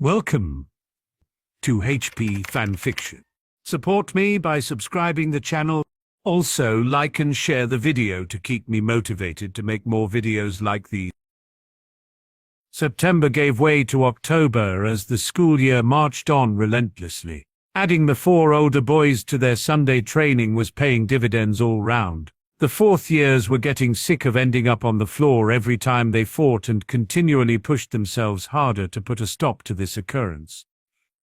Welcome to HP Fanfiction. Support me by subscribing the channel. Also, like and share the video to keep me motivated to make more videos like these. September gave way to October as the school year marched on relentlessly. Adding the 4 older boys to their Sunday training was paying dividends all round. The fourth years were getting sick of ending up on the floor every time they fought and continually pushed themselves harder to put a stop to this occurrence.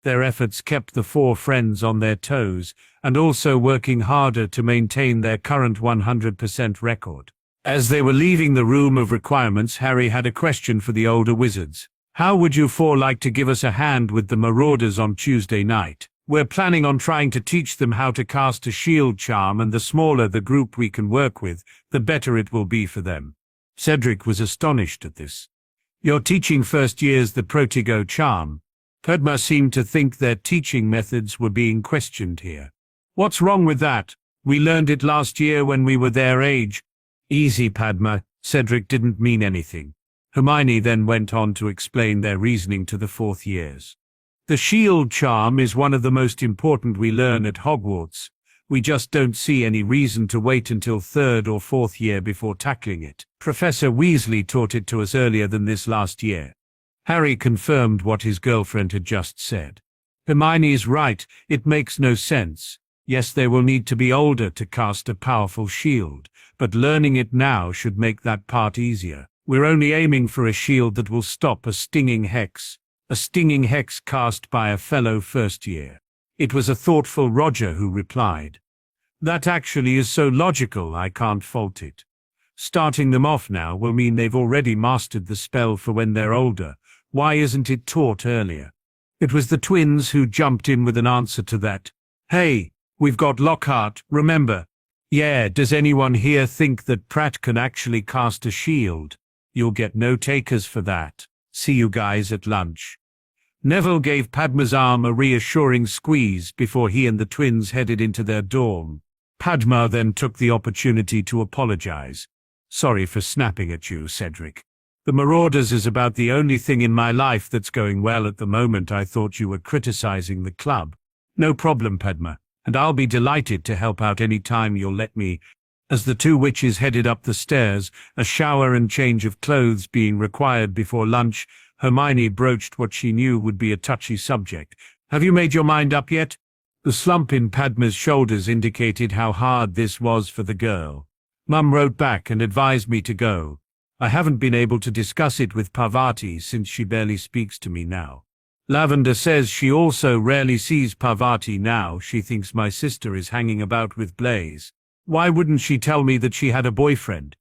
Their efforts kept the 4 friends on their toes and also working harder to maintain their current 100% record. As they were leaving the room of requirements, Harry had a question for the older wizards. How would you 4 like to give us a hand with the marauders on Tuesday night? We're planning on trying to teach them how to cast a shield charm, and the smaller the group we can work with, the better it will be for them. Cedric was astonished at this. You're teaching first years the Protego charm? Padma seemed to think their teaching methods were being questioned here. What's wrong with that? We learned it last year when we were their age. Easy, Padma. Cedric didn't mean anything. Hermione then went on to explain their reasoning to the 4th years. The shield charm is one of the most important we learn at Hogwarts. We just don't see any reason to wait until 3rd or 4th year before tackling it. Professor Weasley taught it to us earlier than this last year. Harry confirmed what his girlfriend had just said. Hermione is right, it makes no sense. Yes, they will need to be older to cast a powerful shield, but learning it now should make that part easier. We're only aiming for a shield that will stop a stinging hex. A stinging hex cast by a fellow first year. It was a thoughtful Roger who replied. That actually is so logical, I can't fault it. Starting them off now will mean they've already mastered the spell for when they're older. Why isn't it taught earlier? It was the twins who jumped in with an answer to that. Hey, we've got Lockhart, remember? Yeah, does anyone here think that Pratt can actually cast a shield? You'll get no takers for that. See you guys at lunch. Neville gave Padma's arm a reassuring squeeze before he and the twins headed into their dorm. Padma then took the opportunity to apologize. Sorry for snapping at you, Cedric. The Marauders is about the only thing in my life that's going well at the moment. I thought you were criticizing the club. No problem, Padma, and I'll be delighted to help out any time you'll let me. As the 2 witches headed up the stairs, a shower and change of clothes being required before lunch, Hermione broached what she knew would be a touchy subject. Have you made your mind up yet? The slump in Padma's shoulders indicated how hard this was for the girl. Mum wrote back and advised me to go. I haven't been able to discuss it with Parvati since she barely speaks to me now. Lavender says she also rarely sees Parvati now. She thinks my sister is hanging about with Blaise. Why wouldn't she tell me that she had a boyfriend?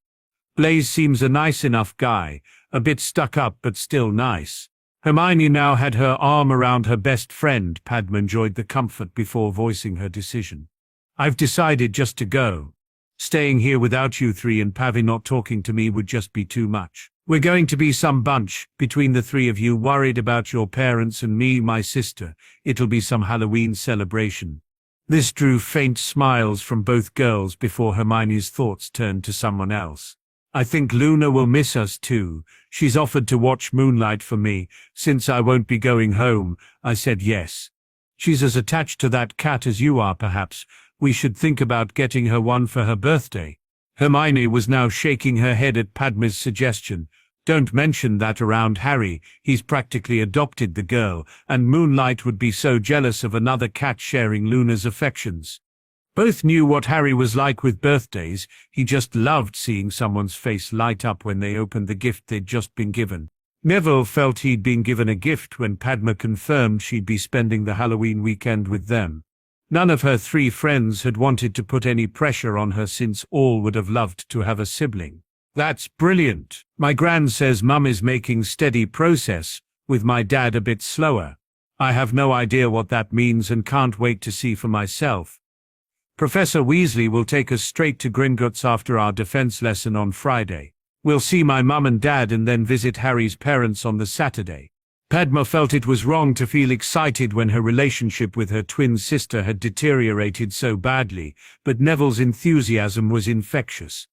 Blaise seems a nice enough guy, a bit stuck up but still nice. Hermione now had her arm around her best friend. Padma enjoyed the comfort before voicing her decision. I've decided just to go. Staying here without you 3 and Pavi not talking to me would just be too much. We're going to be some bunch, between the 3 of you, worried about your parents and me, my sister. It'll be some Halloween celebration. This drew faint smiles from both girls before Hermione's thoughts turned to someone else. I think Luna will miss us too. She's offered to watch Moonlight for me, since I won't be going home. I said yes. She's as attached to that cat as you are, perhaps. We should think about getting her one for her birthday. Hermione was now shaking her head at Padma's suggestion. Don't mention that around Harry. He's practically adopted the girl, and Moonlight would be so jealous of another cat sharing Luna's affections. Both knew what Harry was like with birthdays. He just loved seeing someone's face light up when they opened the gift they'd just been given. Neville felt he'd been given a gift when Padma confirmed she'd be spending the Halloween weekend with them. None of her 3 friends had wanted to put any pressure on her since all would have loved to have a sibling. That's brilliant. My gran says Mum is making steady progress, with my dad a bit slower. I have no idea what that means and can't wait to see for myself. Professor Weasley will take us straight to Gringotts after our defense lesson on Friday. We'll see my mum and dad and then visit Harry's parents on the Saturday. Padma felt it was wrong to feel excited when her relationship with her twin sister had deteriorated so badly, but Neville's enthusiasm was infectious.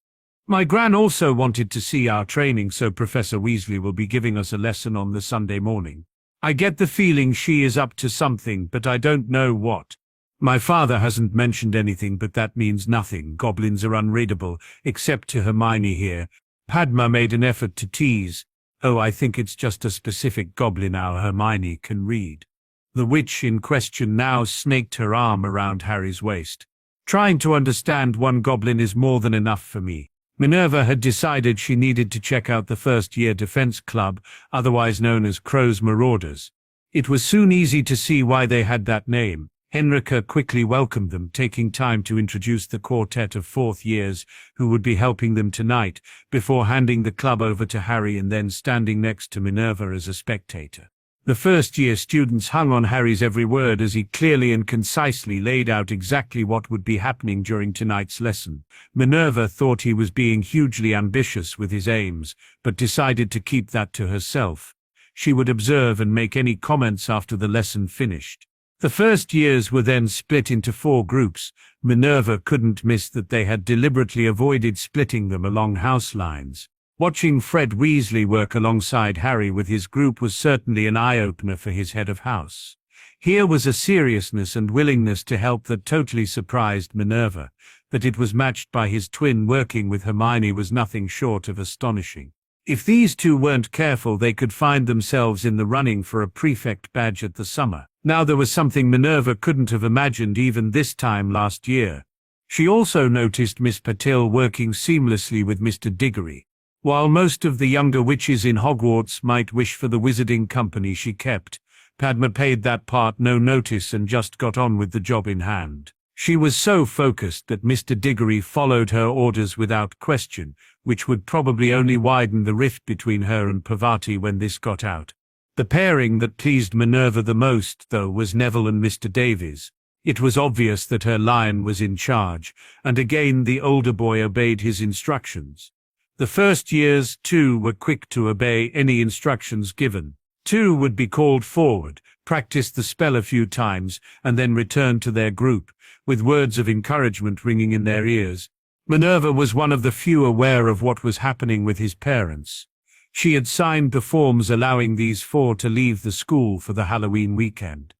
My gran also wanted to see our training, so Professor Weasley will be giving us a lesson on the Sunday morning. I get the feeling she is up to something, but I don't know what. My father hasn't mentioned anything, but that means nothing. Goblins are unreadable, except to Hermione here. Padma made an effort to tease. Oh, I think it's just a specific goblin our Hermione can read. The witch in question now snaked her arm around Harry's waist. Trying to understand one goblin is more than enough for me. Minerva had decided she needed to check out the first-year defense club, otherwise known as Crow's Marauders. It was soon easy to see why they had that name. Henrika quickly welcomed them, taking time to introduce the quartet of fourth years who would be helping them tonight, before handing the club over to Harry and then standing next to Minerva as a spectator. The first-year students hung on Harry's every word as he clearly and concisely laid out exactly what would be happening during tonight's lesson. Minerva thought he was being hugely ambitious with his aims, but decided to keep that to herself. She would observe and make any comments after the lesson finished. The first years were then split into 4 groups. Minerva couldn't miss that they had deliberately avoided splitting them along house lines. Watching Fred Weasley work alongside Harry with his group was certainly an eye-opener for his head of house. Here was a seriousness and willingness to help that totally surprised Minerva. That it was matched by his twin working with Hermione was nothing short of astonishing. If these two weren't careful, they could find themselves in the running for a prefect badge at the summer. Now there was something Minerva couldn't have imagined even this time last year. She also noticed Miss Patil working seamlessly with Mr. Diggory. While most of the younger witches in Hogwarts might wish for the wizarding company she kept, Padma paid that part no notice and just got on with the job in hand. She was so focused that Mr. Diggory followed her orders without question, which would probably only widen the rift between her and Parvati when this got out. The pairing that pleased Minerva the most, though, was Neville and Mr. Davies. It was obvious that her lion was in charge, and again the older boy obeyed his instructions. The first years, too, were quick to obey any instructions given. 2 would be called forward, practice the spell a few times, and then return to their group, with words of encouragement ringing in their ears. Minerva was one of the few aware of what was happening with his parents. She had signed the forms allowing these 4 to leave the school for the Halloween weekend.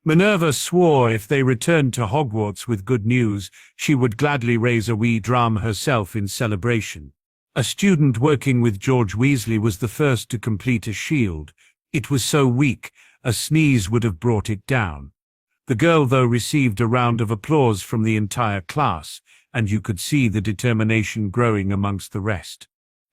Minerva swore if they returned to Hogwarts with good news, she would gladly raise a wee dram herself in celebration. A student working with George Weasley was the first to complete a shield. It was so weak, a sneeze would have brought it down. The girl, though, received a round of applause from the entire class, and you could see the determination growing amongst the rest.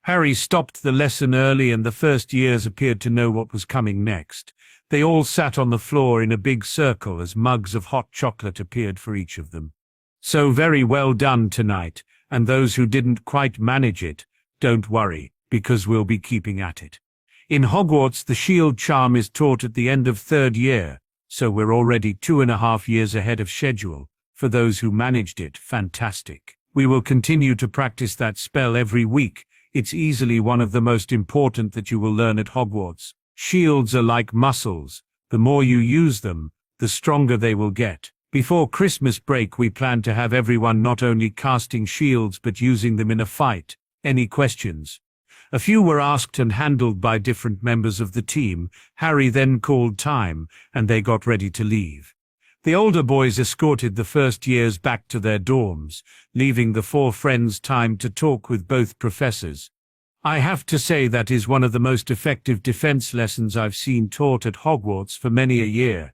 Harry stopped the lesson early, and the first years appeared to know what was coming next. They all sat on the floor in a big circle as mugs of hot chocolate appeared for each of them. So very well done tonight, and those who didn't quite manage it, don't worry, because we'll be keeping at it. In Hogwarts, the shield charm is taught at the end of 3rd year, so we're already 2.5 years ahead of schedule. For those who managed it, fantastic. We will continue to practice that spell every week. It's easily one of the most important that you will learn at Hogwarts. Shields are like muscles. The more you use them, the stronger they will get. Before Christmas break, we plan to have everyone not only casting shields but using them in a fight. Any questions? A few were asked and handled by different members of the team. Harry then called time, and they got ready to leave. The older boys escorted the first years back to their dorms, leaving the 4 friends time to talk with both professors. I have to say that is one of the most effective defense lessons I've seen taught at Hogwarts for many a year.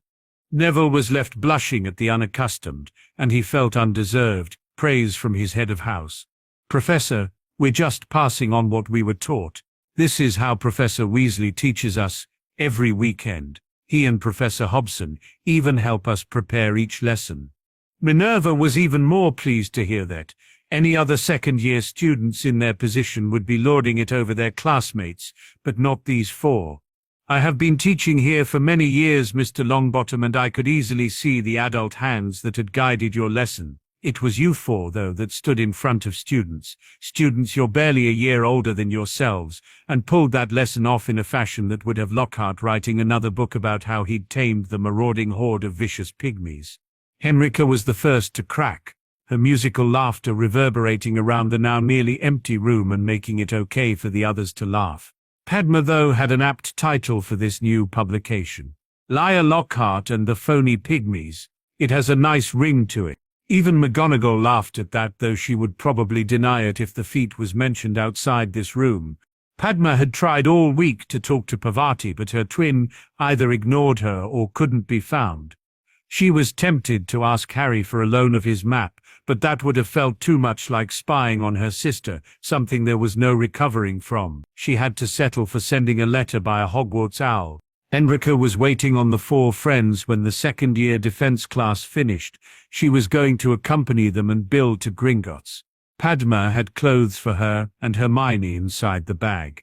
Neville was left blushing at the unaccustomed, and he felt undeserved praise from his head of house. Professor, we're just passing on what we were taught. This is how Professor Weasley teaches us every weekend. He and Professor Hobson even help us prepare each lesson. Minerva was even more pleased to hear that. Any other second-year students in their position would be lording it over their classmates, but not these 4. I have been teaching here for many years, Mr. Longbottom, and I could easily see the adult hands that had guided your lesson. It was you 4, though, that stood in front of students you're barely a year older than yourselves, and pulled that lesson off in a fashion that would have Lockhart writing another book about how he'd tamed the marauding horde of vicious pygmies. Henrika was the first to crack, her musical laughter reverberating around the now nearly empty room and making it okay for the others to laugh. Padma, though, had an apt title for this new publication. Liar Lockhart and the Phony Pygmies. It has a nice ring to it. Even McGonagall laughed at that, though she would probably deny it if the feat was mentioned outside this room. Padma had tried all week to talk to Parvati, but her twin either ignored her or couldn't be found. She was tempted to ask Harry for a loan of his map, but that would have felt too much like spying on her sister, something there was no recovering from. She had to settle for sending a letter by a Hogwarts owl. Enrica was waiting on the four friends when the second-year defense class finished. She was going to accompany them and Bill to Gringotts. Padma had clothes for her and Hermione inside the bag.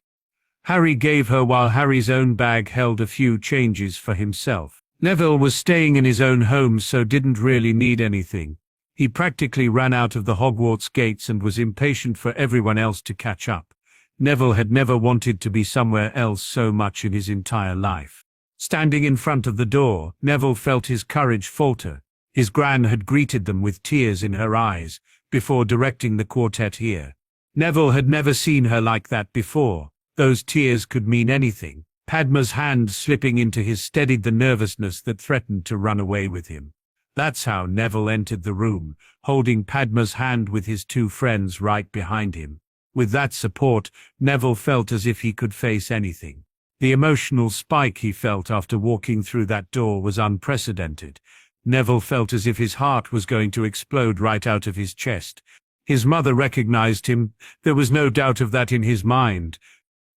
Harry gave her, while Harry's own bag held a few changes for himself. Neville was staying in his own home, so didn't really need anything. He practically ran out of the Hogwarts gates and was impatient for everyone else to catch up. Neville had never wanted to be somewhere else so much in his entire life. Standing in front of the door, Neville felt his courage falter. His Gran had greeted them with tears in her eyes before directing the quartet here. Neville had never seen her like that before. Those tears could mean anything. Padma's hand slipping into his steadied the nervousness that threatened to run away with him. That's how Neville entered the room, holding Padma's hand with his two friends right behind him. With that support, Neville felt as if he could face anything. The emotional spike he felt after walking through that door was unprecedented. Neville felt as if his heart was going to explode right out of his chest. His mother recognized him. There was no doubt of that in his mind.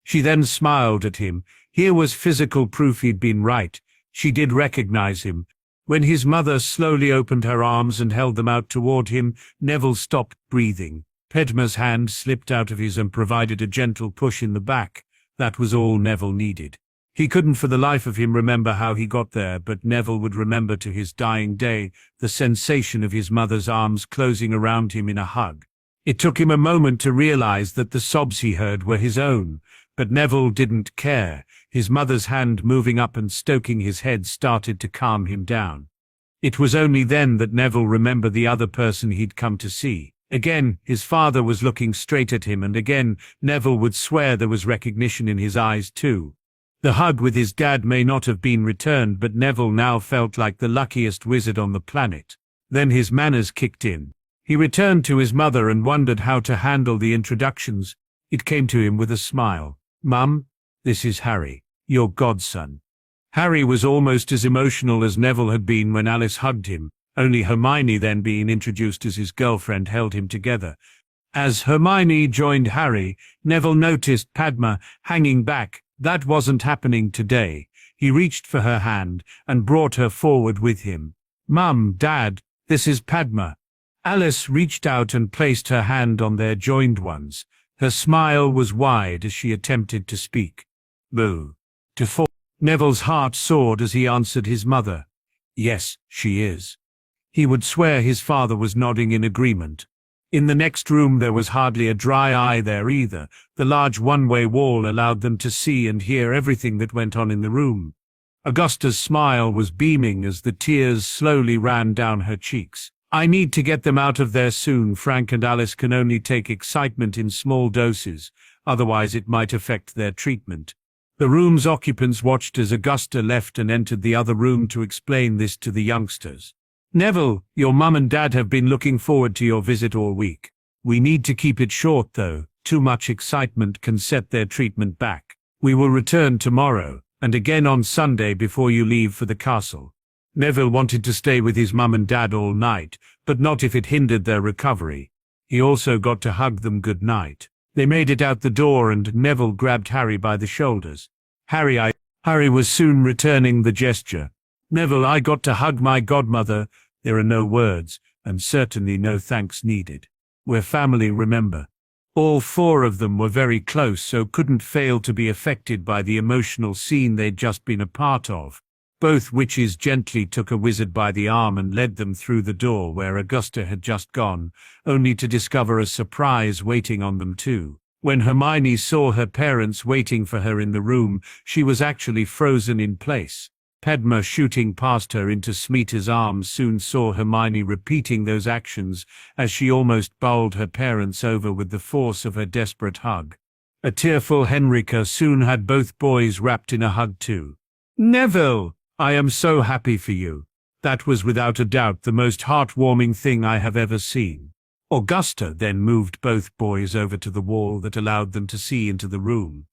She then smiled at him. Here was physical proof he'd been right. She did recognize him. When his mother slowly opened her arms and held them out toward him, Neville stopped breathing. Padma's hand slipped out of his and provided a gentle push in the back. That was all Neville needed. He couldn't for the life of him remember how he got there, but Neville would remember to his dying day the sensation of his mother's arms closing around him in a hug. It took him a moment to realize that the sobs he heard were his own, but Neville didn't care. His mother's hand moving up and stoking his head started to calm him down. It was only then that Neville remembered the other person he'd come to see. Again, his father was looking straight at him, and again, Neville would swear there was recognition in his eyes too. The hug with his dad may not have been returned, but Neville now felt like the luckiest wizard on the planet. Then his manners kicked in. He returned to his mother and wondered how to handle the introductions. It came to him with a smile. "Mum, this is Harry, your godson." Harry was almost as emotional as Neville had been when Alice hugged him. Only Hermione, then being introduced as his girlfriend, held him together. As Hermione joined Harry, Neville noticed Padma hanging back. That wasn't happening today. He reached for her hand and brought her forward with him. "Mum, Dad, this is Padma." Alice reached out and placed her hand on their joined ones. Her smile was wide as she attempted to speak. "Boo." Neville's heart soared as he answered his mother. "Yes, she is." He would swear his father was nodding in agreement. In the next room there was hardly a dry eye there either. The large one-way wall allowed them to see and hear everything that went on in the room. Augusta's smile was beaming as the tears slowly ran down her cheeks. "I need to get them out of there soon. Frank and Alice can only take excitement in small doses, otherwise it might affect their treatment." The room's occupants watched as Augusta left and entered the other room to explain this to the youngsters. "Neville, your mum and dad have been looking forward to your visit all week. We need to keep it short though. Too much excitement can set their treatment back. We will return tomorrow, and again on Sunday before you leave for the castle." Neville wanted to stay with his mum and dad all night, but not if it hindered their recovery. He also got to hug them good night. They made it out the door and Neville grabbed Harry by the shoulders. Harry was soon returning the gesture. "Neville, I got to hug my godmother." There are no words, and certainly no thanks needed. We're family, remember. All four of them were very close, so couldn't fail to be affected by the emotional scene they'd just been a part of. Both witches gently took a wizard by the arm and led them through the door where Augusta had just gone, only to discover a surprise waiting on them too. When Hermione saw her parents waiting for her in the room, she was actually frozen in place. Padma, shooting past her into Smeeta's arms, soon saw Hermione repeating those actions as she almost bowled her parents over with the force of her desperate hug. A tearful Henrika soon had both boys wrapped in a hug too. "Neville, I am so happy for you." That was without a doubt the most heartwarming thing I have ever seen. Augusta then moved both boys over to the wall that allowed them to see into the room.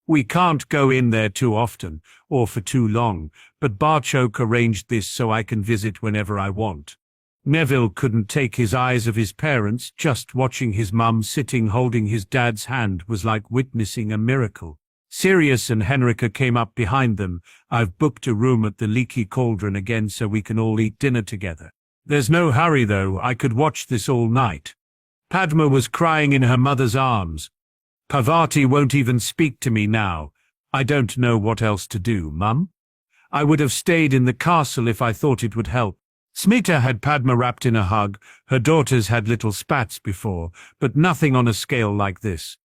"We can't go in there too often, or for too long, but Barchoke arranged this so I can visit whenever I want." Neville couldn't take his eyes off his parents. Just watching his mum sitting holding his dad's hand was like witnessing a miracle. Sirius and Henrika came up behind them. "I've booked a room at the Leaky Cauldron again so we can all eat dinner together. There's no hurry though, I could watch this all night." Padma was crying in her mother's arms. "Parvati won't even speak to me now. I don't know what else to do, Mum. I would have stayed in the castle if I thought it would help." Smita had Padma wrapped in a hug. Her daughters had little spats before, but nothing on a scale like this.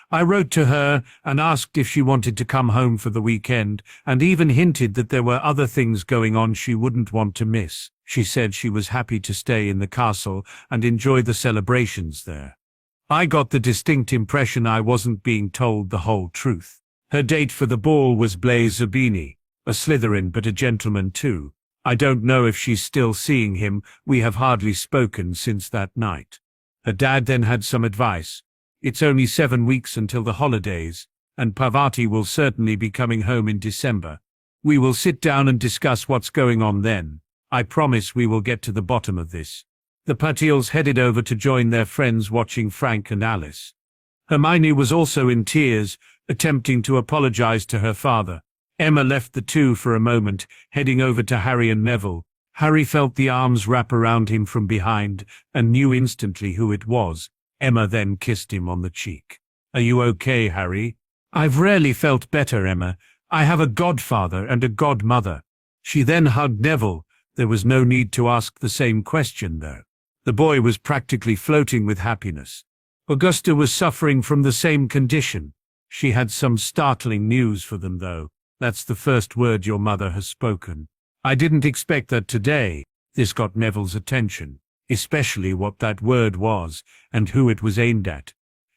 "I wrote to her and asked if she wanted to come home for the weekend, and even hinted that there were other things going on she wouldn't want to miss. She said she was happy to stay in the castle and enjoy the celebrations there. I got the distinct impression I wasn't being told the whole truth. Her date for the ball was Blaise Zabini, a Slytherin but a gentleman too. I don't know if she's still seeing him. We have hardly spoken since that night." Her dad then had some advice. "It's only 7 weeks until the holidays, and Parvati will certainly be coming home in December. We will sit down and discuss what's going on then. I promise we will get to the bottom of this." The Patils headed over to join their friends watching Frank and Alice. Hermione was also in tears, attempting to apologize to her father. Emma left the two for a moment, heading over to Harry and Neville. Harry felt the arms wrap around him from behind and knew instantly who it was. Emma then kissed him on the cheek. "Are you okay, Harry?" "I've rarely felt better, Emma. I have a godfather and a godmother." She then hugged Neville. There was no need to ask the same question, though. The boy was practically floating with happiness. Augusta was suffering from the same condition. She had some startling news for them, though. "That's the first word your mother has spoken." "I didn't expect that today." This got Neville's attention, especially what that word was and who it was aimed at.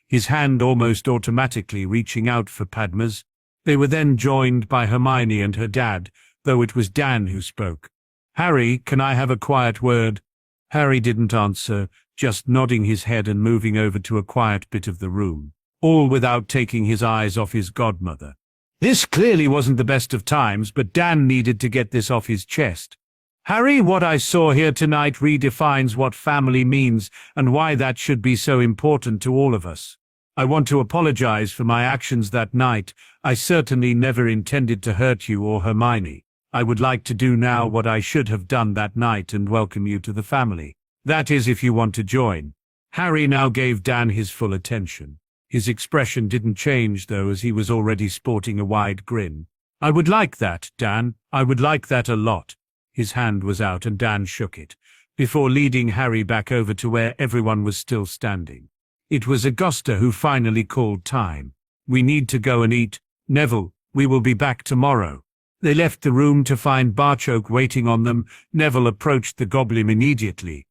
His hand almost automatically reaching out for Padma's. They were then joined by Hermione and her dad, though it was Dan who spoke. "Harry, can I have a quiet word?" Harry didn't answer, just nodding his head and moving over to a quiet bit of the room, all without taking his eyes off his godmother. This clearly wasn't the best of times, but Dan needed to get this off his chest. "Harry, what I saw here tonight redefines what family means and why that should be so important to all of us. I want to apologize for my actions that night. I certainly never intended to hurt you or Hermione. I would like to do now what I should have done that night and welcome you to the family. That is, if you want to join." Harry now gave Dan his full attention. His expression didn't change, though, as he was already sporting a wide grin. "I would like that, Dan. I would like that a lot." His hand was out and Dan shook it, before leading Harry back over to where everyone was still standing. It was Augusta who finally called time. "We need to go and eat. Neville, we will be back tomorrow." They left the room to find Barchoke waiting on them. Neville approached the goblin immediately.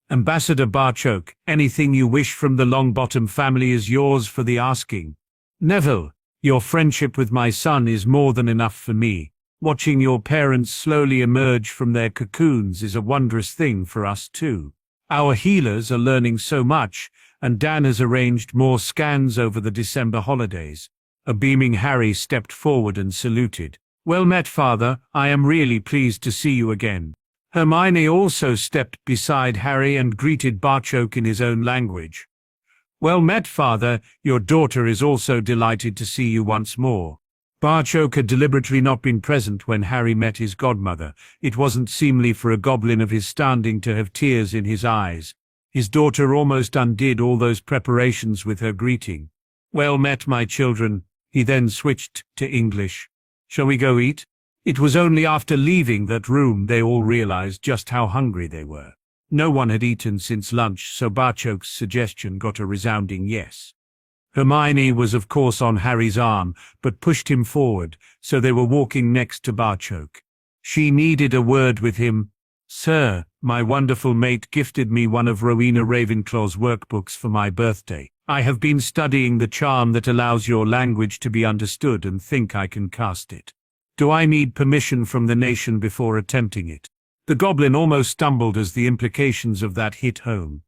"Ambassador Barchoke, anything you wish from the Longbottom family is yours for the asking." "Neville, your friendship with my son is more than enough for me. Watching your parents slowly emerge from their cocoons is a wondrous thing for us too. Our healers are learning so much, and Dan has arranged more scans over the December holidays." A beaming Harry stepped forward and saluted. "Well met, Father. I am really pleased to see you again." Hermione also stepped beside Harry and greeted Barchoke in his own language. "Well met, Father. Your daughter is also delighted to see you once more." Barchoke had deliberately not been present when Harry met his godmother. It wasn't seemly for a goblin of his standing to have tears in his eyes. His daughter almost undid all those preparations with her greeting. "Well met, my children." He then switched to English. "Shall we go eat?" It was only after leaving that room they all realized just how hungry they were. No one had eaten since lunch, so Barchoke's suggestion got a resounding yes. Hermione was of course on Harry's arm, but pushed him forward, so they were walking next to Barchoke. She needed a word with him. "Sir, my wonderful mate gifted me one of Rowena Ravenclaw's workbooks for my birthday. I have been studying the charm that allows your language to be understood and think I can cast it. Do I need permission from the nation before attempting it? The goblin almost stumbled as the implications of that hit home.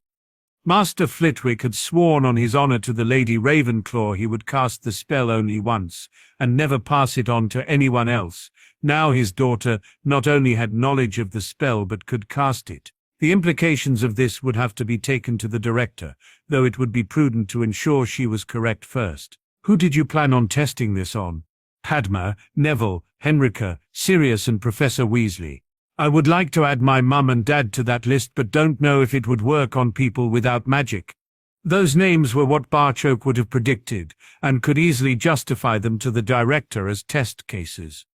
Master Flitwick had sworn on his honor to the Lady Ravenclaw he would cast the spell only once, and never pass it on to anyone else. Now his daughter not only had knowledge of the spell but could cast it. The implications of this would have to be taken to the director, though it would be prudent to ensure she was correct first. Who did you plan on testing this on? Padma, Neville, Henrika, Sirius and Professor Weasley. I would like to add my mum and dad to that list but don't know if it would work on people without magic. Those names were what Barchoke would have predicted, and could easily justify them to the director as test cases.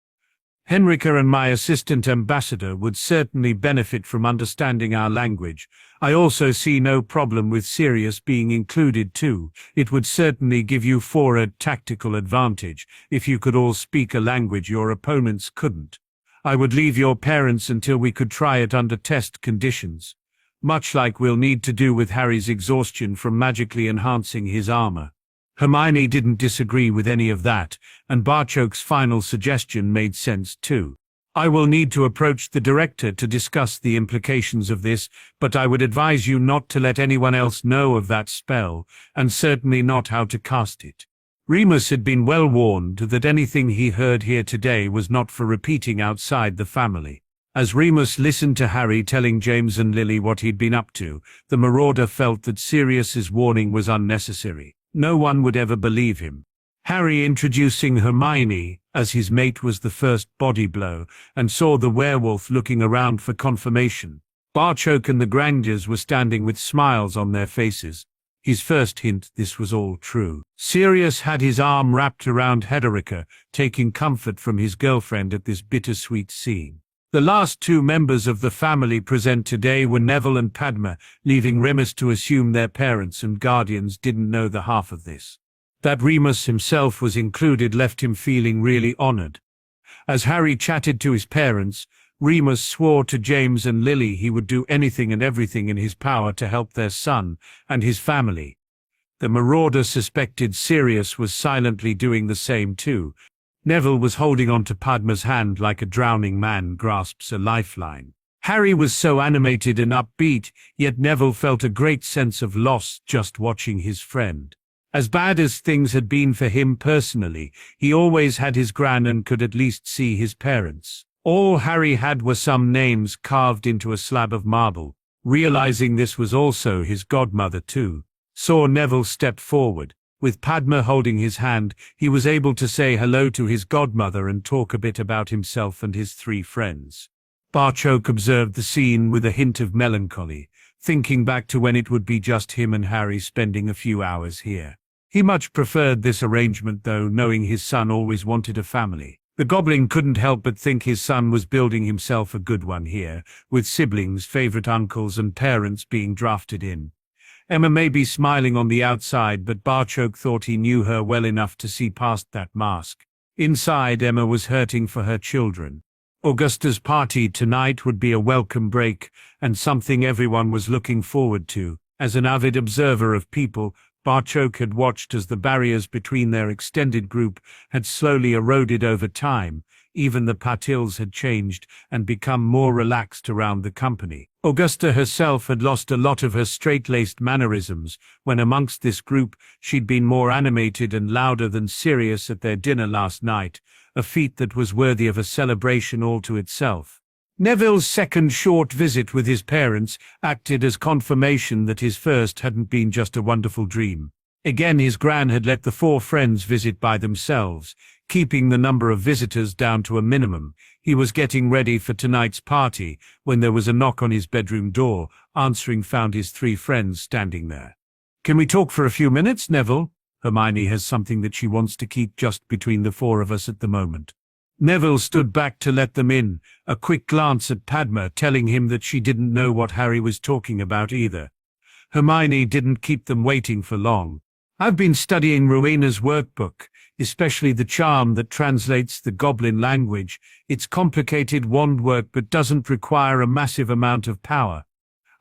Henrika and my assistant ambassador would certainly benefit from understanding our language. I also see no problem with Sirius being included too. It would certainly give you four a tactical advantage if you could all speak a language your opponents couldn't. I would leave your parents until we could try it under test conditions, much like we'll need to do with Harry's exhaustion from magically enhancing his armor. Hermione didn't disagree with any of that, and Barchoke's final suggestion made sense too. I will need to approach the director to discuss the implications of this, but I would advise you not to let anyone else know of that spell, and certainly not how to cast it. Remus had been well warned that anything he heard here today was not for repeating outside the family. As Remus listened to Harry telling James and Lily what he'd been up to, the marauder felt that Sirius's warning was unnecessary. No one would ever believe him. Harry introducing Hermione as his mate was the first body blow, and saw the werewolf looking around for confirmation. Barchoke and the Grangers were standing with smiles on their faces. His first hint this was all true. Sirius had his arm wrapped around Hederica, taking comfort from his girlfriend at this bittersweet scene. The last two members of the family present today were Neville and Padma, leaving Remus to assume their parents and guardians didn't know the half of this. That Remus himself was included left him feeling really honored. As Harry chatted to his parents, Remus swore to James and Lily he would do anything and everything in his power to help their son and his family. The marauder suspected Sirius was silently doing the same too. Neville was holding on to Padma's hand like a drowning man grasps a lifeline. Harry was so animated and upbeat, yet Neville felt a great sense of loss just watching his friend. As bad as things had been for him personally, he always had his gran and could at least see his parents. All Harry had were some names carved into a slab of marble. Realizing this was also his godmother too, saw Neville step forward. With Padma holding his hand, he was able to say hello to his godmother and talk a bit about himself and his three friends. Barchoke observed the scene with a hint of melancholy, thinking back to when it would be just him and Harry spending a few hours here. He much preferred this arrangement though, knowing his son always wanted a family. The goblin couldn't help but think his son was building himself a good one here, with siblings, favorite uncles and parents being drafted in. Emma may be smiling on the outside, but Barchoke thought he knew her well enough to see past that mask. Inside, Emma was hurting for her children. Augusta's party tonight would be a welcome break, and something everyone was looking forward to. As an avid observer of people, Barchoke had watched as the barriers between their extended group had slowly eroded over time. Even the Patils had changed and become more relaxed around the company. Augusta herself had lost a lot of her straight-laced mannerisms. When amongst this group, she'd been more animated and louder than Sirius at their dinner last night, a feat that was worthy of a celebration all to itself. Neville's second short visit with his parents acted as confirmation that his first hadn't been just a wonderful dream. Again his gran had let the four friends visit by themselves, keeping the number of visitors down to a minimum. He was getting ready for tonight's party when there was a knock on his bedroom door. Answering found his three friends standing there. "Can we talk for a few minutes, Neville? Hermione has something that she wants to keep just between the four of us at the moment." Neville stood back to let them in, a quick glance at Padma telling him that she didn't know what Harry was talking about either. Hermione didn't keep them waiting for long. "I've been studying Rowena's workbook, especially the charm that translates the goblin language. It's complicated wand work but doesn't require a massive amount of power.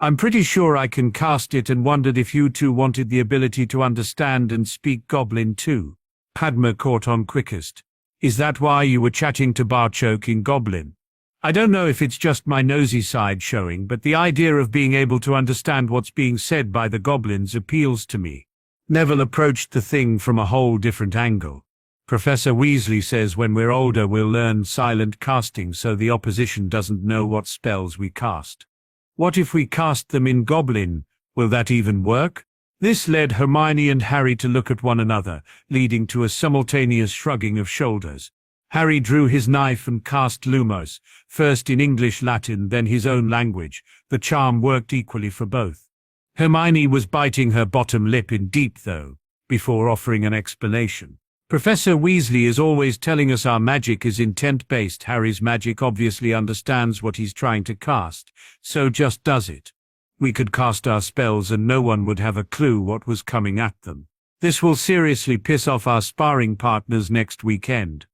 I'm pretty sure I can cast it and wondered if you two wanted the ability to understand and speak Goblin too. Padma caught on quickest. Is that why you were chatting to Barchoke in Goblin? I don't know if it's just my nosy side showing, but the idea of being able to understand what's being said by the goblins appeals to me. Neville approached the thing from a whole different angle. Professor Weasley says when we're older we'll learn silent casting so the opposition doesn't know what spells we cast. What if we cast them in Goblin? Will that even work? This led Hermione and Harry to look at one another, leading to a simultaneous shrugging of shoulders. Harry drew his knife and cast Lumos, first in English Latin, then his own language. The charm worked equally for both. Hermione was biting her bottom lip in deep though, before offering an explanation. Professor Weasley is always telling us our magic is intent-based. Harry's magic obviously understands what he's trying to cast, so just does it. We could cast our spells and no one would have a clue what was coming at them. This will seriously piss off our sparring partners next weekend.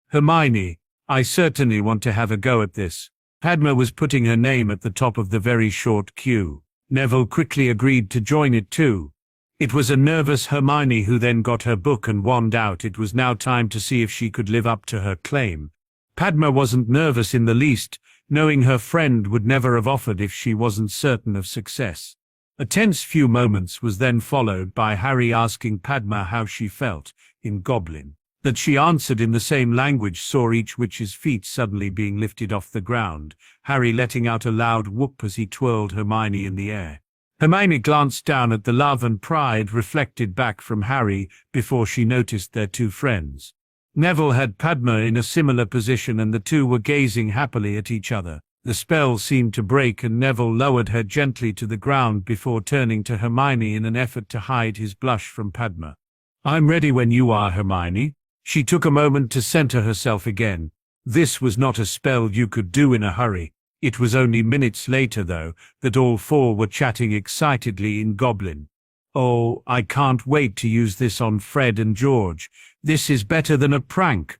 Hermione, I certainly want to have a go at this. Padma was putting her name at the top of the very short queue. Neville quickly agreed to join it too. It was a nervous Hermione who then got her book and wand out. It was now time to see if she could live up to her claim. Padma wasn't nervous in the least, knowing her friend would never have offered if she wasn't certain of success. A tense few moments was then followed by Harry asking Padma how she felt in Goblin. That she answered in the same language saw each witch's feet suddenly being lifted off the ground, Harry letting out a loud whoop as he twirled Hermione in the air. Hermione glanced down at the love and pride reflected back from Harry before she noticed their two friends. Neville had Padma in a similar position and the two were gazing happily at each other. The spell seemed to break and Neville lowered her gently to the ground before turning to Hermione in an effort to hide his blush from Padma. I'm ready when you are, Hermione. She took a moment to center herself again. This was not a spell you could do in a hurry. It was only minutes later, though, that all four were chatting excitedly in Goblin. Oh, I can't wait to use this on Fred and George. This is better than a prank.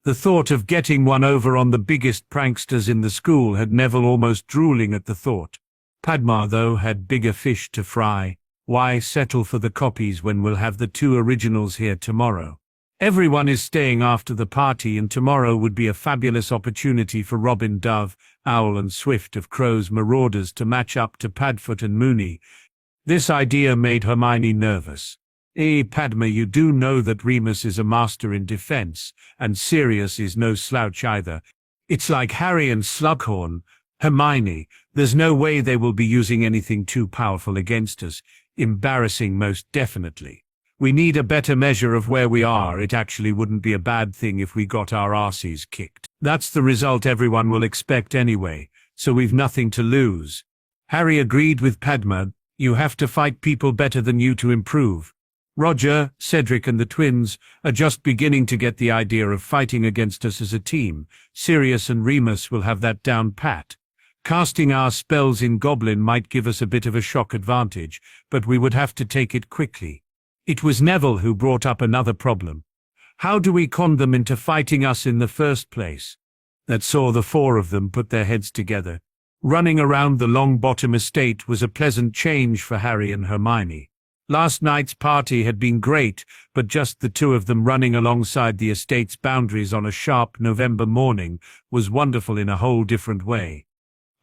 The thought of getting one over on the biggest pranksters in the school had Neville almost drooling at the thought. Padma, though, had bigger fish to fry. Why settle for the copies when we'll have the two originals here tomorrow? Everyone is staying after the party and tomorrow would be a fabulous opportunity for Robin Dove, Owl and Swift of Crow's Marauders to match up to Padfoot and Moony. This idea made Hermione nervous. Padma, you do know that Remus is a master in defense, and Sirius is no slouch either. It's like Harry and Slughorn. Hermione, there's no way they will be using anything too powerful against us. Embarrassing most definitely. We need a better measure of where we are. It actually wouldn't be a bad thing if we got our arses kicked. That's the result everyone will expect anyway, so we've nothing to lose. Harry agreed with Padma. You have to fight people better than you to improve. Roger, Cedric and the twins are just beginning to get the idea of fighting against us as a team. Sirius and Remus will have that down pat. Casting our spells in Goblin might give us a bit of a shock advantage, but we would have to take it quickly. It was Neville who brought up another problem. How do we con them into fighting us in the first place? That saw the four of them put their heads together. Running around the Longbottom estate was a pleasant change for Harry and Hermione. Last night's party had been great, but just the two of them running alongside the estate's boundaries on a sharp November morning was wonderful in a whole different way.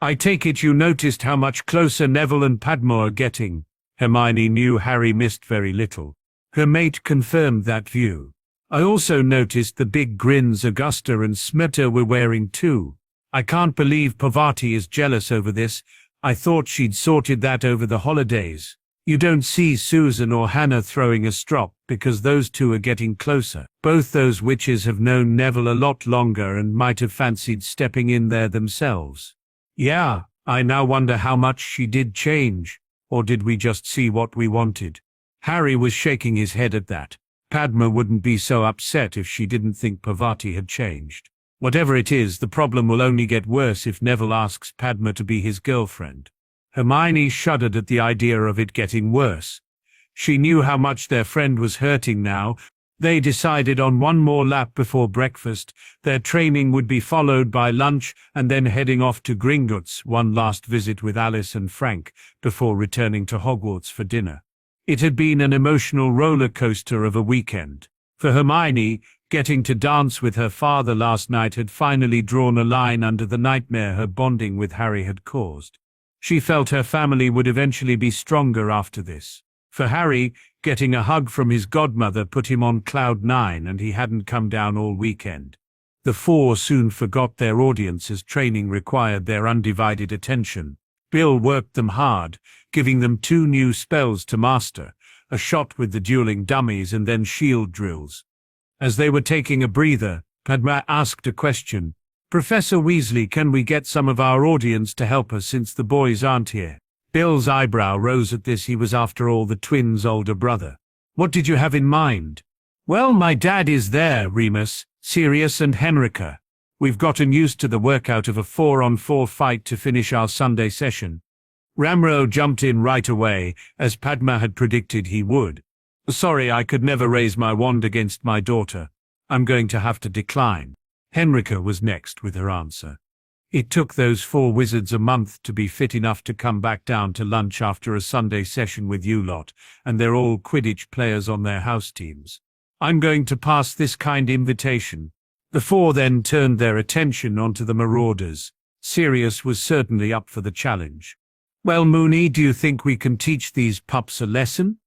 I take it you noticed how much closer Neville and Padma are getting. Hermione knew Harry missed very little. Her mate confirmed that view. I also noticed the big grins Augusta and Smetter were wearing too. I can't believe Parvati is jealous over this. I thought she'd sorted that over the holidays. You don't see Susan or Hannah throwing a strop because those two are getting closer. Both those witches have known Neville a lot longer and might have fancied stepping in there themselves. Yeah, I now wonder how much she did change. Or did we just see what we wanted? Harry was shaking his head at that. Padma wouldn't be so upset if she didn't think Parvati had changed. Whatever it is, the problem will only get worse if Neville asks Padma to be his girlfriend. Hermione shuddered at the idea of it getting worse. She knew how much their friend was hurting now. They decided on one more lap before breakfast. Their training would be followed by lunch and then heading off to Gringotts, one last visit with Alice and Frank, before returning to Hogwarts for dinner. It had been an emotional roller coaster of a weekend. For Hermione, getting to dance with her father last night had finally drawn a line under the nightmare her bonding with Harry had caused. She felt her family would eventually be stronger after this. For Harry, getting a hug from his godmother put him on cloud nine, and he hadn't come down all weekend. The four soon forgot their audience as training required their undivided attention. Bill worked them hard, giving them 2 new spells to master, a shot with the dueling dummies and then shield drills. As they were taking a breather, Padma asked a question. "Professor Weasley, can we get some of our audience to help us since the boys aren't here?" Bill's eyebrow rose at this. He was, after all, the twins' older brother. "What did you have in mind?" "Well, my dad is there, Remus, Sirius and Henrika. We've gotten used to the workout of a 4-on-4 fight to finish our Sunday session." Ramro jumped in right away, as Padma had predicted he would. "Sorry, I could never raise my wand against my daughter. I'm going to have to decline." Henrika was next with her answer. It took those 4 wizards a month to be fit enough to come back down to lunch after a Sunday session with you lot, and they're all Quidditch players on their house teams. I'm going to pass this kind invitation. The 4 then turned their attention onto the Marauders. Sirius was certainly up for the challenge. "Well, Moony, do you think we can teach these pups a lesson?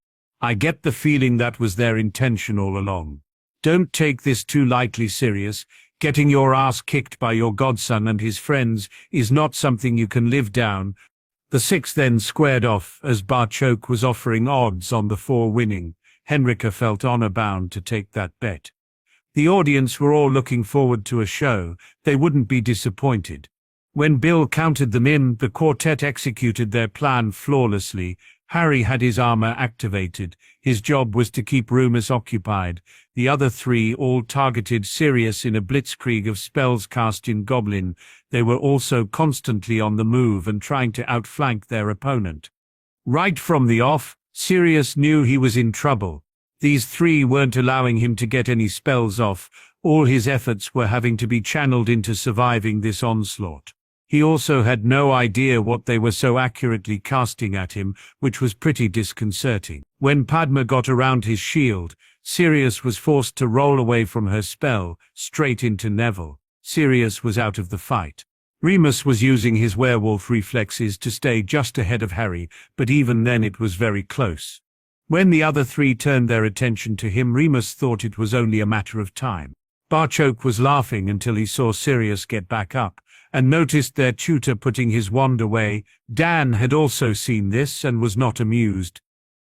I get the feeling that was their intention all along. Don't take this too lightly, Sirius. Getting your ass kicked by your godson and his friends is not something you can live down." The 6 then squared off, as Barchoke was offering odds on the 4 winning. Henrika felt honor-bound to take that bet. The audience were all looking forward to a show. They wouldn't be disappointed. When Bill counted them in, the quartet executed their plan flawlessly. Harry had his armor activated. His job was to keep Remus occupied. The other 3 all targeted Sirius in a blitzkrieg of spells cast in Goblin. They were also constantly on the move and trying to outflank their opponent. Right from the off, Sirius knew he was in trouble. These 3 weren't allowing him to get any spells off. All his efforts were having to be channeled into surviving this onslaught. He also had no idea what they were so accurately casting at him, which was pretty disconcerting. When Padma got around his shield, Sirius was forced to roll away from her spell, straight into Neville. Sirius was out of the fight. Remus was using his werewolf reflexes to stay just ahead of Harry, but even then it was very close. When the other 3 turned their attention to him, Remus thought it was only a matter of time. Barchoke was laughing until he saw Sirius get back up, and noticed their tutor putting his wand away. Dan had also seen this and was not amused.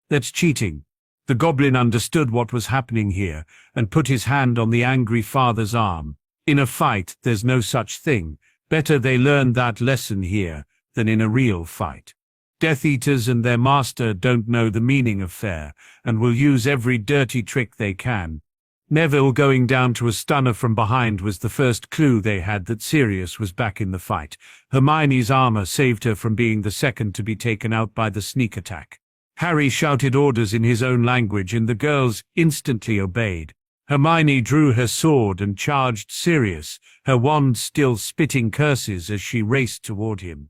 "That's cheating." The goblin understood what was happening here, and put his hand on the angry father's arm. "In a fight, there's no such thing. Better they learn that lesson here, than in a real fight. Death Eaters and their master don't know the meaning of fair, and will use every dirty trick they can." Neville going down to a stunner from behind was the first clue they had that Sirius was back in the fight. Hermione's armor saved her from being the second to be taken out by the sneak attack. Harry shouted orders in his own language and the girls instantly obeyed. Hermione drew her sword and charged Sirius, her wand still spitting curses as she raced toward him.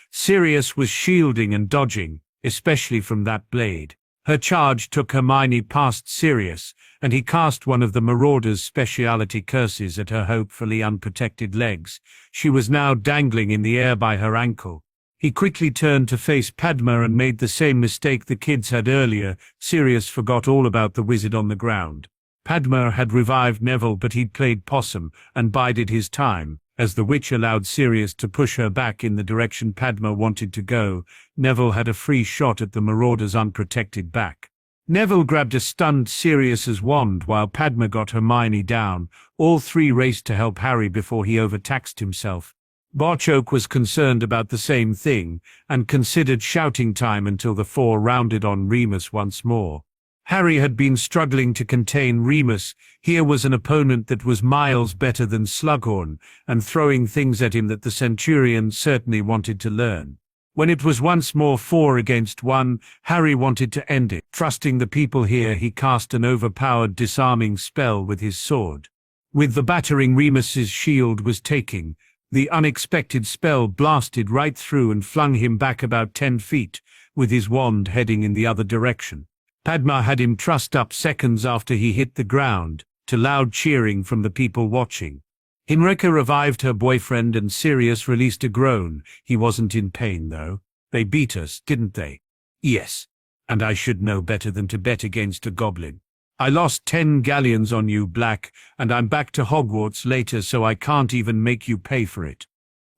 Sirius was shielding and dodging, especially from that blade. Her charge took Hermione past Sirius, and he cast one of the Marauder's speciality curses at her hopefully unprotected legs. She was now dangling in the air by her ankle. He quickly turned to face Padma and made the same mistake the kids had earlier. Sirius forgot all about the wizard on the ground. Padma had revived Neville, but he'd played possum and bided his time. As the witch allowed Sirius to push her back in the direction Padma wanted to go, Neville had a free shot at the Marauder's unprotected back. Neville grabbed a stunned Sirius's wand while Padma got Hermione down. All 3 raced to help Harry before he overtaxed himself. Barchoke was concerned about the same thing, and considered shouting time until the 4 rounded on Remus once more. Harry had been struggling to contain Remus. Here was an opponent that was miles better than Slughorn, and throwing things at him that the Centurion certainly wanted to learn. When it was once more 4 against 1, Harry wanted to end it. Trusting the people here, he cast an overpowered disarming spell with his sword. With the battering Remus's shield was taking, the unexpected spell blasted right through and flung him back about 10 feet, with his wand heading in the other direction. Padma had him trussed up seconds after he hit the ground, to loud cheering from the people watching. Hinrika revived her boyfriend and Sirius released a groan. He wasn't in pain, though. They beat us, didn't they? Yes. And I should know better than to bet against a goblin. I lost 10 galleons on you, Black, and I'm back to Hogwarts later, so I can't even make you pay for it.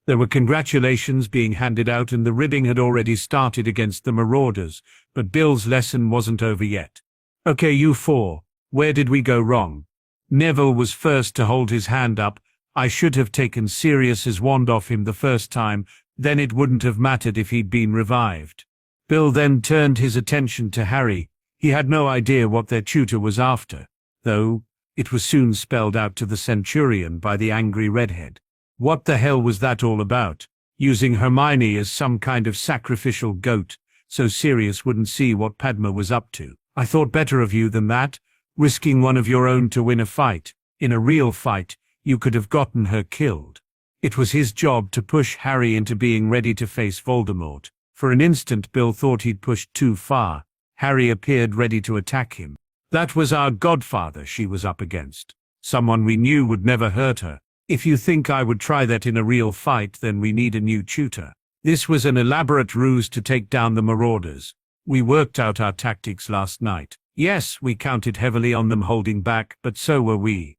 There were congratulations being handed out and the ribbing had already started against the marauders, but Bill's lesson wasn't over yet. Okay, you 4, where did we go wrong? Neville was first to hold his hand up. I should have taken Sirius's wand off him the first time, then it wouldn't have mattered if he'd been revived. Bill then turned his attention to Harry. He had no idea what their tutor was after, though it was soon spelled out to the Centurion by the angry redhead. What the hell was that all about? Using Hermione as some kind of sacrificial goat, so Sirius wouldn't see what Padma was up to. I thought better of you than that, risking one of your own to win a fight. In a real fight, you could have gotten her killed. It was his job to push Harry into being ready to face Voldemort. For an instant Bill thought he'd pushed too far. Harry appeared ready to attack him. That was our godfather she was up against. Someone we knew would never hurt her. If you think I would try that in a real fight, then we need a new tutor. This was an elaborate ruse to take down the marauders. We worked out our tactics last night. Yes, we counted heavily on them holding back, but so were we.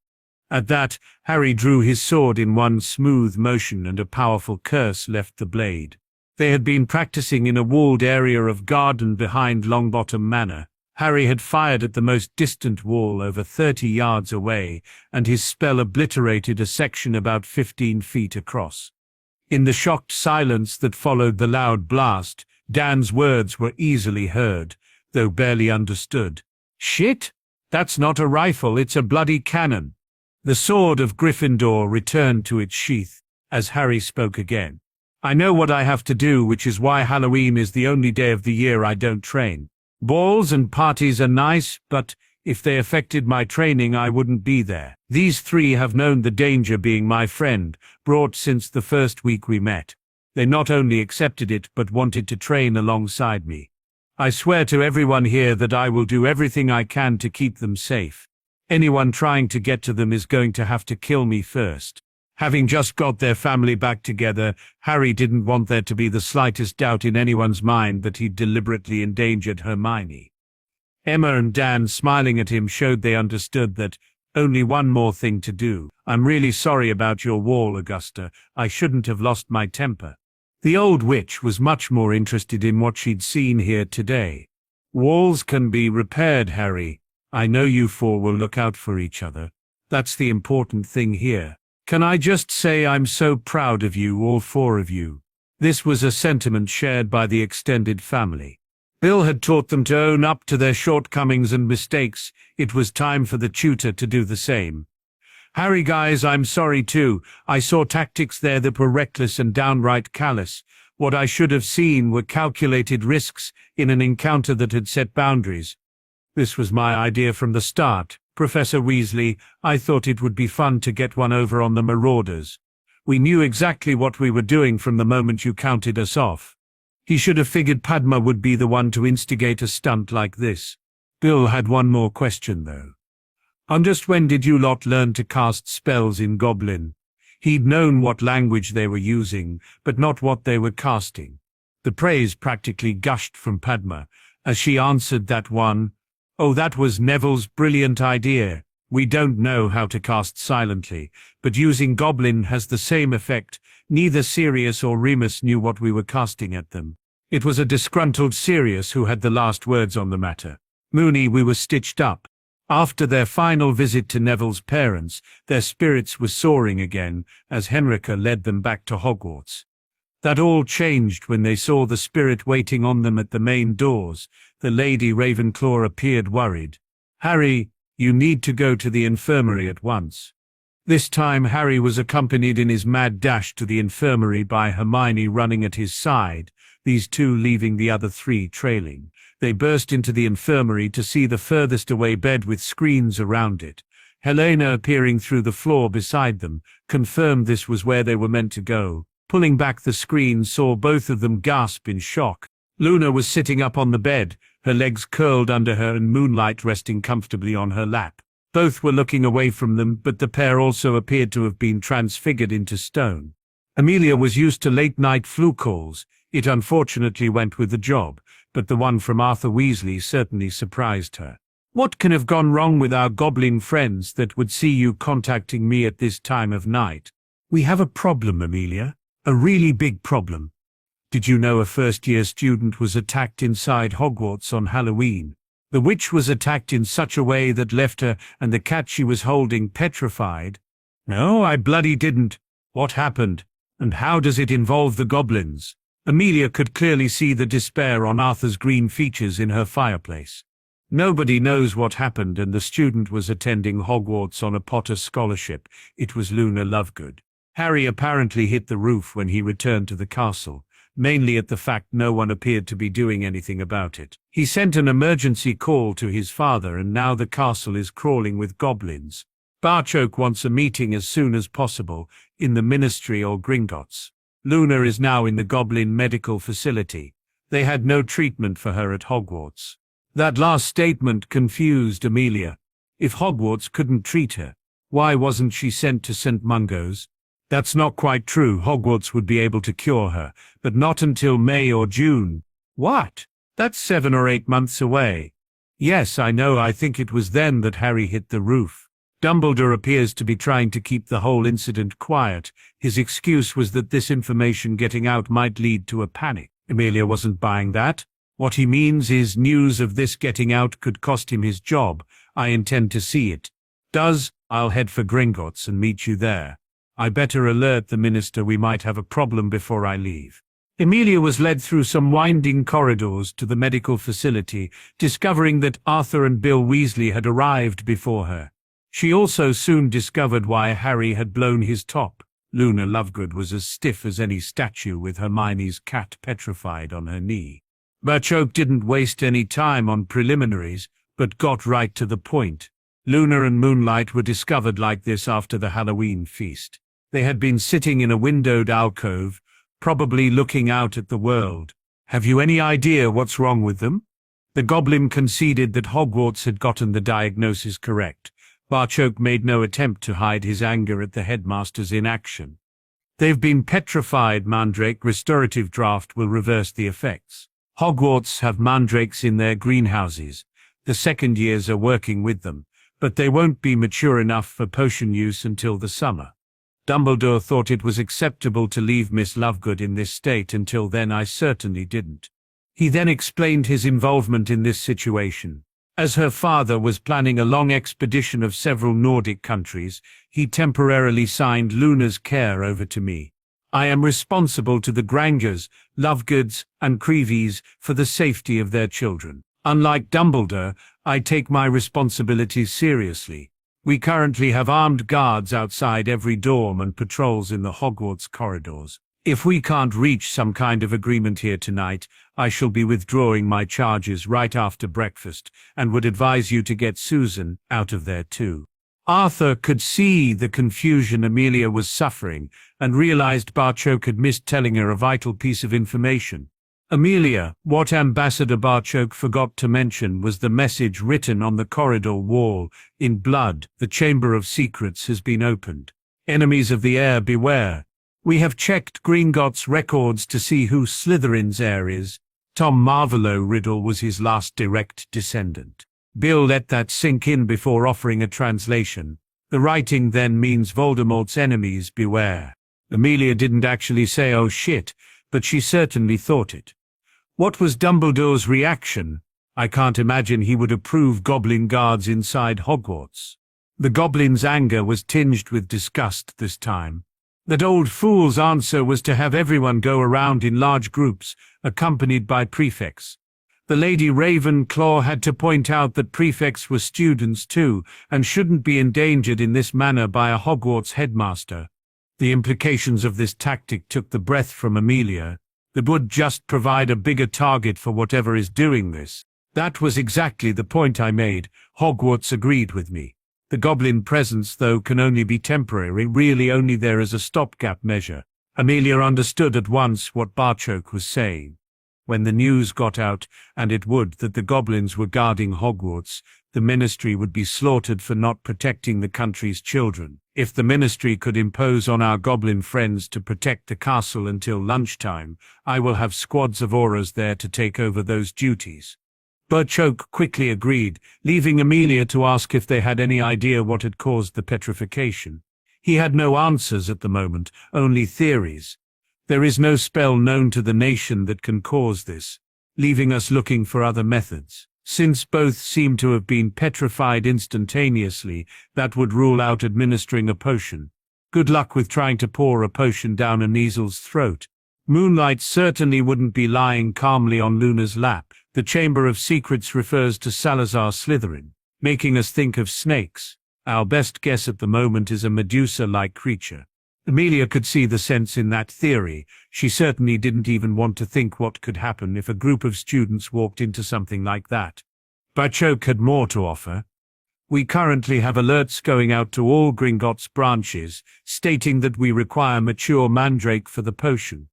At that, Harry drew his sword in one smooth motion and a powerful curse left the blade. They had been practicing in a walled area of garden behind Longbottom Manor. Harry had fired at the most distant wall over 30 yards away, and his spell obliterated a section about 15 feet across. In the shocked silence that followed the loud blast, Dan's words were easily heard, though barely understood. Shit! That's not a rifle, it's a bloody cannon. The sword of Gryffindor returned to its sheath, as Harry spoke again. I know what I have to do, which is why Halloween is the only day of the year I don't train. Balls and parties are nice, but if they affected my training I wouldn't be there. These 3 have known the danger being my friend, brought since the first week we met. They not only accepted it but wanted to train alongside me. I swear to everyone here that I will do everything I can to keep them safe. Anyone trying to get to them is going to have to kill me first. Having just got their family back together, Harry didn't want there to be the slightest doubt in anyone's mind that he'd deliberately endangered Hermione. Emma and Dan, smiling at him, showed they understood that. Only one more thing to do. I'm really sorry about your wall, Augusta. I shouldn't have lost my temper. The old witch was much more interested in what she'd seen here today. Walls can be repaired, Harry. I know you 4 will look out for each other. That's the important thing here. Can I just say I'm so proud of you, all 4 of you. This was a sentiment shared by the extended family. Bill had taught them to own up to their shortcomings and mistakes. It was time for the tutor to do the same. Harry, guys, I'm sorry too. I saw tactics there that were reckless and downright callous. What I should have seen were calculated risks in an encounter that had set boundaries. This was my idea from the start. Professor Weasley, I thought it would be fun to get one over on the marauders. We knew exactly what we were doing from the moment you counted us off. He should have figured Padma would be the one to instigate a stunt like this. Bill had one more question, though. Just when did you lot learn to cast spells in Goblin? He'd known what language they were using, but not what they were casting. The praise practically gushed from Padma, as she answered that one. Oh, that was Neville's brilliant idea. We don't know how to cast silently, but using Goblin has the same effect. Neither Sirius or Remus knew what we were casting at them. It was a disgruntled Sirius who had the last words on the matter. Moony, we were stitched up. After their final visit to Neville's parents, their spirits were soaring again, as Henrika led them back to Hogwarts. That all changed when they saw the spirit waiting on them at the main doors. The Lady Ravenclaw appeared worried. Harry, you need to go to the infirmary at once. This time Harry was accompanied in his mad dash to the infirmary by Hermione running at his side, these two leaving the other three trailing. They burst into the infirmary to see the furthest away bed with screens around it. Helena, appearing through the floor beside them, confirmed this was where they were meant to go. Pulling back the screen, saw both of them gasp in shock. Luna was sitting up on the bed, her legs curled under her and Moonlight resting comfortably on her lap. Both were looking away from them, but the pair also appeared to have been transfigured into stone. Amelia was used to late-night flu calls. It unfortunately went with the job, but the one from Arthur Weasley certainly surprised her. "What can have gone wrong with our goblin friends that would see you contacting me at this time of night?" "We have a problem, Amelia. A really big problem. Did you know a first-year student was attacked inside Hogwarts on Halloween? The witch was attacked in such a way that left her and the cat she was holding petrified." "No, I bloody didn't. What happened? And how does it involve the goblins?" Amelia could clearly see the despair on Arthur's green features in her fireplace. "Nobody knows what happened, and the student was attending Hogwarts on a Potter scholarship. It was Luna Lovegood. Harry apparently hit the roof when he returned to the castle, mainly at the fact no one appeared to be doing anything about it. He sent an emergency call to his father, and now the castle is crawling with goblins. Barchoke wants a meeting as soon as possible, in the Ministry or Gringotts. Luna is now in the Goblin medical facility. They had no treatment for her at Hogwarts." That last statement confused Amelia. If Hogwarts couldn't treat her, why wasn't she sent to St. Mungo's? "That's not quite true. Hogwarts would be able to cure her, but not until May or June." "What? That's 7 or 8 months away." "Yes, I know. I think it was then that Harry hit the roof. Dumbledore appears to be trying to keep the whole incident quiet. His excuse was that this information getting out might lead to a panic." Amelia wasn't buying that. "What he means is news of this getting out could cost him his job. I intend to see it. Does, I'll head for Gringotts and meet you there. I better alert the minister we might have a problem before I leave." Amelia was led through some winding corridors to the medical facility, discovering that Arthur and Bill Weasley had arrived before her. She also soon discovered why Harry had blown his top. Luna Lovegood was as stiff as any statue, with Hermione's cat petrified on her knee. Barchoke didn't waste any time on preliminaries, but got right to the point. Luna and Moonlight were discovered like this after the Halloween feast. They had been sitting in a windowed alcove, probably looking out at the world. "Have you any idea what's wrong with them?" The goblin conceded that Hogwarts had gotten the diagnosis correct. Barchoke made no attempt to hide his anger at the headmaster's inaction. "They've been petrified. Mandrake restorative draft will reverse the effects. Hogwarts have mandrakes in their greenhouses. The second years are working with them, but they won't be mature enough for potion use until the summer. Dumbledore thought it was acceptable to leave Miss Lovegood in this state until then. I certainly didn't." He then explained his involvement in this situation. As her father was planning a long expedition of several Nordic countries, he temporarily signed Luna's care over to me. I am responsible to the Grangers, Lovegoods, and Creevies for the safety of their children. Unlike Dumbledore, I take my responsibilities seriously. We currently have armed guards outside every dorm and patrols in the Hogwarts corridors. If we can't reach some kind of agreement here tonight, I shall be withdrawing my charges right after breakfast, and would advise you to get Susan out of there too. Arthur could see the confusion Amelia was suffering, and realized Barchoke had missed telling her a vital piece of information. "Amelia, what Ambassador Barchoke forgot to mention was the message written on the corridor wall, in blood. The Chamber of Secrets has been opened. Enemies of the heir beware. We have checked Gringotts records to see who Slytherin's heir is. Tom Marvolo Riddle was his last direct descendant." Bill let that sink in before offering a translation. "The writing then means Voldemort's enemies beware." Amelia didn't actually say "oh shit," but she certainly thought it. What was Dumbledore's reaction? I can't imagine he would approve goblin guards inside Hogwarts. The goblin's anger was tinged with disgust this time. That old fool's answer was to have everyone go around in large groups, accompanied by prefects. The Lady Ravenclaw had to point out that prefects were students too, and shouldn't be endangered in this manner by a Hogwarts headmaster. The implications of this tactic took the breath from Amelia. That would just provide a bigger target for whatever is doing this. That was exactly the point I made. Hogwarts agreed with me. The goblin presence, though, can only be temporary, really only there as a stopgap measure. Amelia understood at once what Barchoke was saying. When the news got out, and it would, that the goblins were guarding Hogwarts, the ministry would be slaughtered for not protecting the country's children. If the ministry could impose on our goblin friends to protect the castle until lunchtime, I will have squads of auras there to take over those duties. Barchoke quickly agreed, leaving Amelia to ask if they had any idea what had caused the petrification. He had no answers at the moment, only theories. There is no spell known to the nation that can cause this, leaving us looking for other methods. Since both seem to have been petrified instantaneously, that would rule out administering a potion. Good luck with trying to pour a potion down a Kneasel's throat. Moonlight certainly wouldn't be lying calmly on Luna's lap. The Chamber of Secrets refers to Salazar Slytherin, making us think of snakes. Our best guess at the moment is a Medusa-like creature. Amelia could see the sense in that theory. She certainly didn't even want to think what could happen if a group of students walked into something like that. Barchoke had more to offer. We currently have alerts going out to all Gringotts branches, stating that we require mature mandrake for the potion.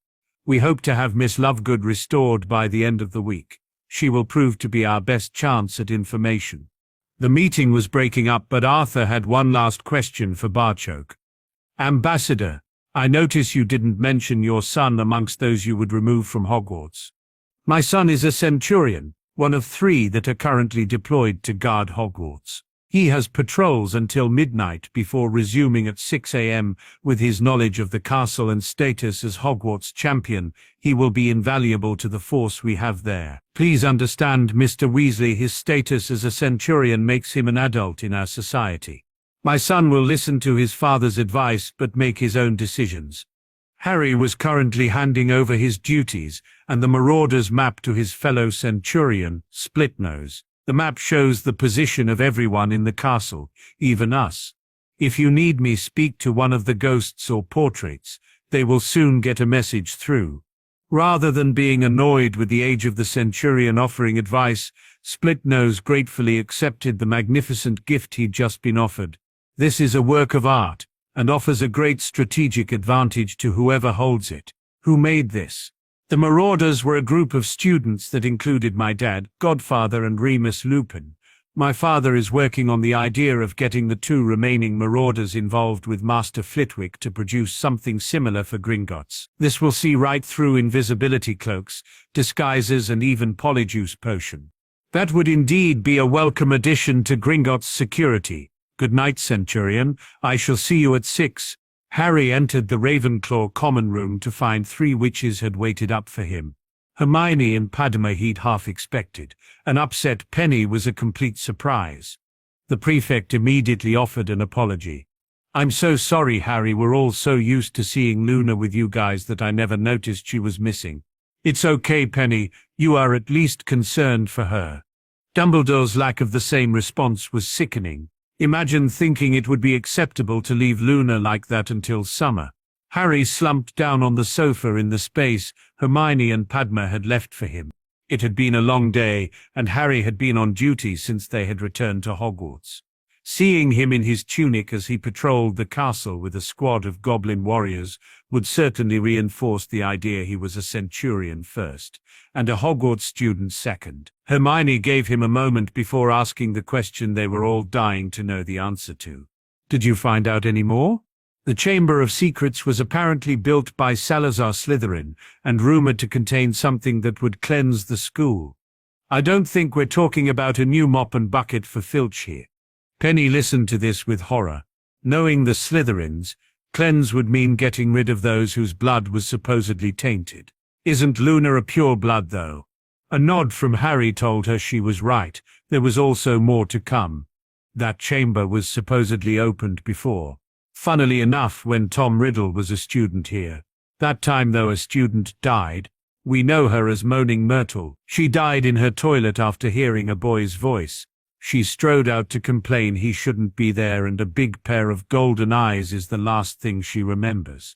We hope to have Miss Lovegood restored by the end of the week. She will prove to be our best chance at information. The meeting was breaking up, but Arthur had one last question for Barchoke. Ambassador, I notice you didn't mention your son amongst those you would remove from Hogwarts. My son is a centurion, one of 3 that are currently deployed to guard Hogwarts. He has patrols until midnight before resuming at 6 a.m. With his knowledge of the castle and status as Hogwarts champion, he will be invaluable to the force we have there. Please understand, Mr. Weasley, his status as a centurion makes him an adult in our society. My son will listen to his father's advice but make his own decisions. Harry was currently handing over his duties and the Marauder's map to his fellow centurion, Splitnose. The map shows the position of everyone in the castle, even us. If you need me, speak to one of the ghosts or portraits. They will soon get a message through. Rather than being annoyed with the age of the centurion offering advice, Splitnose gratefully accepted the magnificent gift he'd just been offered. This is a work of art, and offers a great strategic advantage to whoever holds it. Who made this? The Marauders were a group of students that included my dad, Godfather, and Remus Lupin. My father is working on the idea of getting the 2 remaining Marauders involved with Master Flitwick to produce something similar for Gringotts. This will see right through invisibility cloaks, disguises, and even Polyjuice potion. That would indeed be a welcome addition to Gringotts' security. Good night, Centurion. I shall see you at 6. Harry entered the Ravenclaw common room to find 3 witches had waited up for him. Hermione and Padma he'd half expected. An upset Penny was a complete surprise. The prefect immediately offered an apology. I'm so sorry, Harry, we're all so used to seeing Luna with you guys that I never noticed she was missing. It's okay, Penny, you are at least concerned for her. Dumbledore's lack of the same response was sickening. Imagine thinking it would be acceptable to leave Luna like that until summer. Harry slumped down on the sofa in the space Hermione and Padma had left for him. It had been a long day, and Harry had been on duty since they had returned to Hogwarts. Seeing him in his tunic as he patrolled the castle with a squad of goblin warriors would certainly reinforce the idea he was a centurion first, and a Hogwarts student second. Hermione gave him a moment before asking the question they were all dying to know the answer to. Did you find out any more? The Chamber of Secrets was apparently built by Salazar Slytherin and rumored to contain something that would cleanse the school. I don't think we're talking about a new mop and bucket for Filch here. Penny listened to this with horror. Knowing the Slytherins, cleanse would mean getting rid of those whose blood was supposedly tainted. Isn't Luna a pure blood, though? A nod from Harry told her she was right. There was also more to come. That chamber was supposedly opened before. Funnily enough, when Tom Riddle was a student here. That time, though, a student died. We know her as Moaning Myrtle. She died in her toilet after hearing a boy's voice. She strode out to complain he shouldn't be there, and a big pair of golden eyes is the last thing she remembers.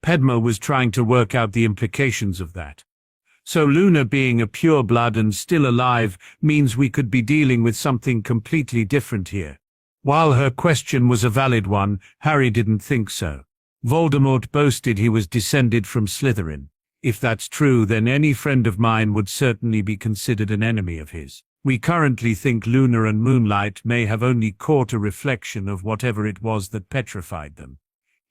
Padma was trying to work out the implications of that. So Luna being a pureblood and still alive means we could be dealing with something completely different here. While her question was a valid one, Harry didn't think so. Voldemort boasted he was descended from Slytherin. If that's true, then any friend of mine would certainly be considered an enemy of his. We currently think Luna and Moonlight may have only caught a reflection of whatever it was that petrified them.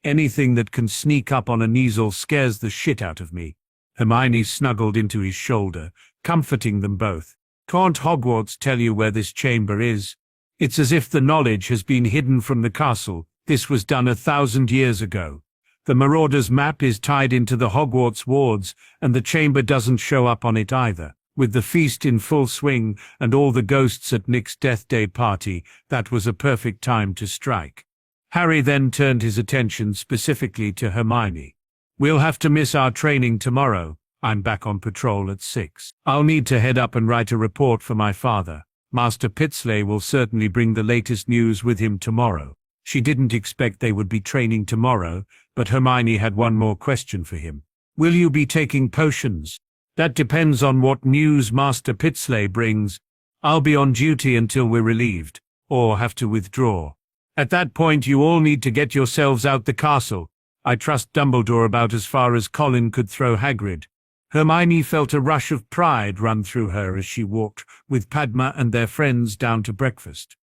Anything that can sneak up on a Kneazle scares the shit out of me. Hermione snuggled into his shoulder, comforting them both. Can't Hogwarts tell you where this chamber is? It's as if the knowledge has been hidden from the castle. This was done 1,000 years ago. The Marauder's map is tied into the Hogwarts wards, and the chamber doesn't show up on it either. With the feast in full swing and all the ghosts at Nick's Death Day party, that was a perfect time to strike. Harry then turned his attention specifically to Hermione. We'll have to miss our training tomorrow. I'm back on patrol at 6. I'll need to head up and write a report for my father. Master Pitsley will certainly bring the latest news with him tomorrow. She didn't expect they would be training tomorrow, but Hermione had one more question for him. Will you be taking potions? That depends on what news Master Pitsley brings. I'll be on duty until we're relieved, or have to withdraw. At that point you all need to get yourselves out the castle. I trust Dumbledore about as far as Colin could throw Hagrid. Hermione felt a rush of pride run through her as she walked with Padma and their friends down to breakfast.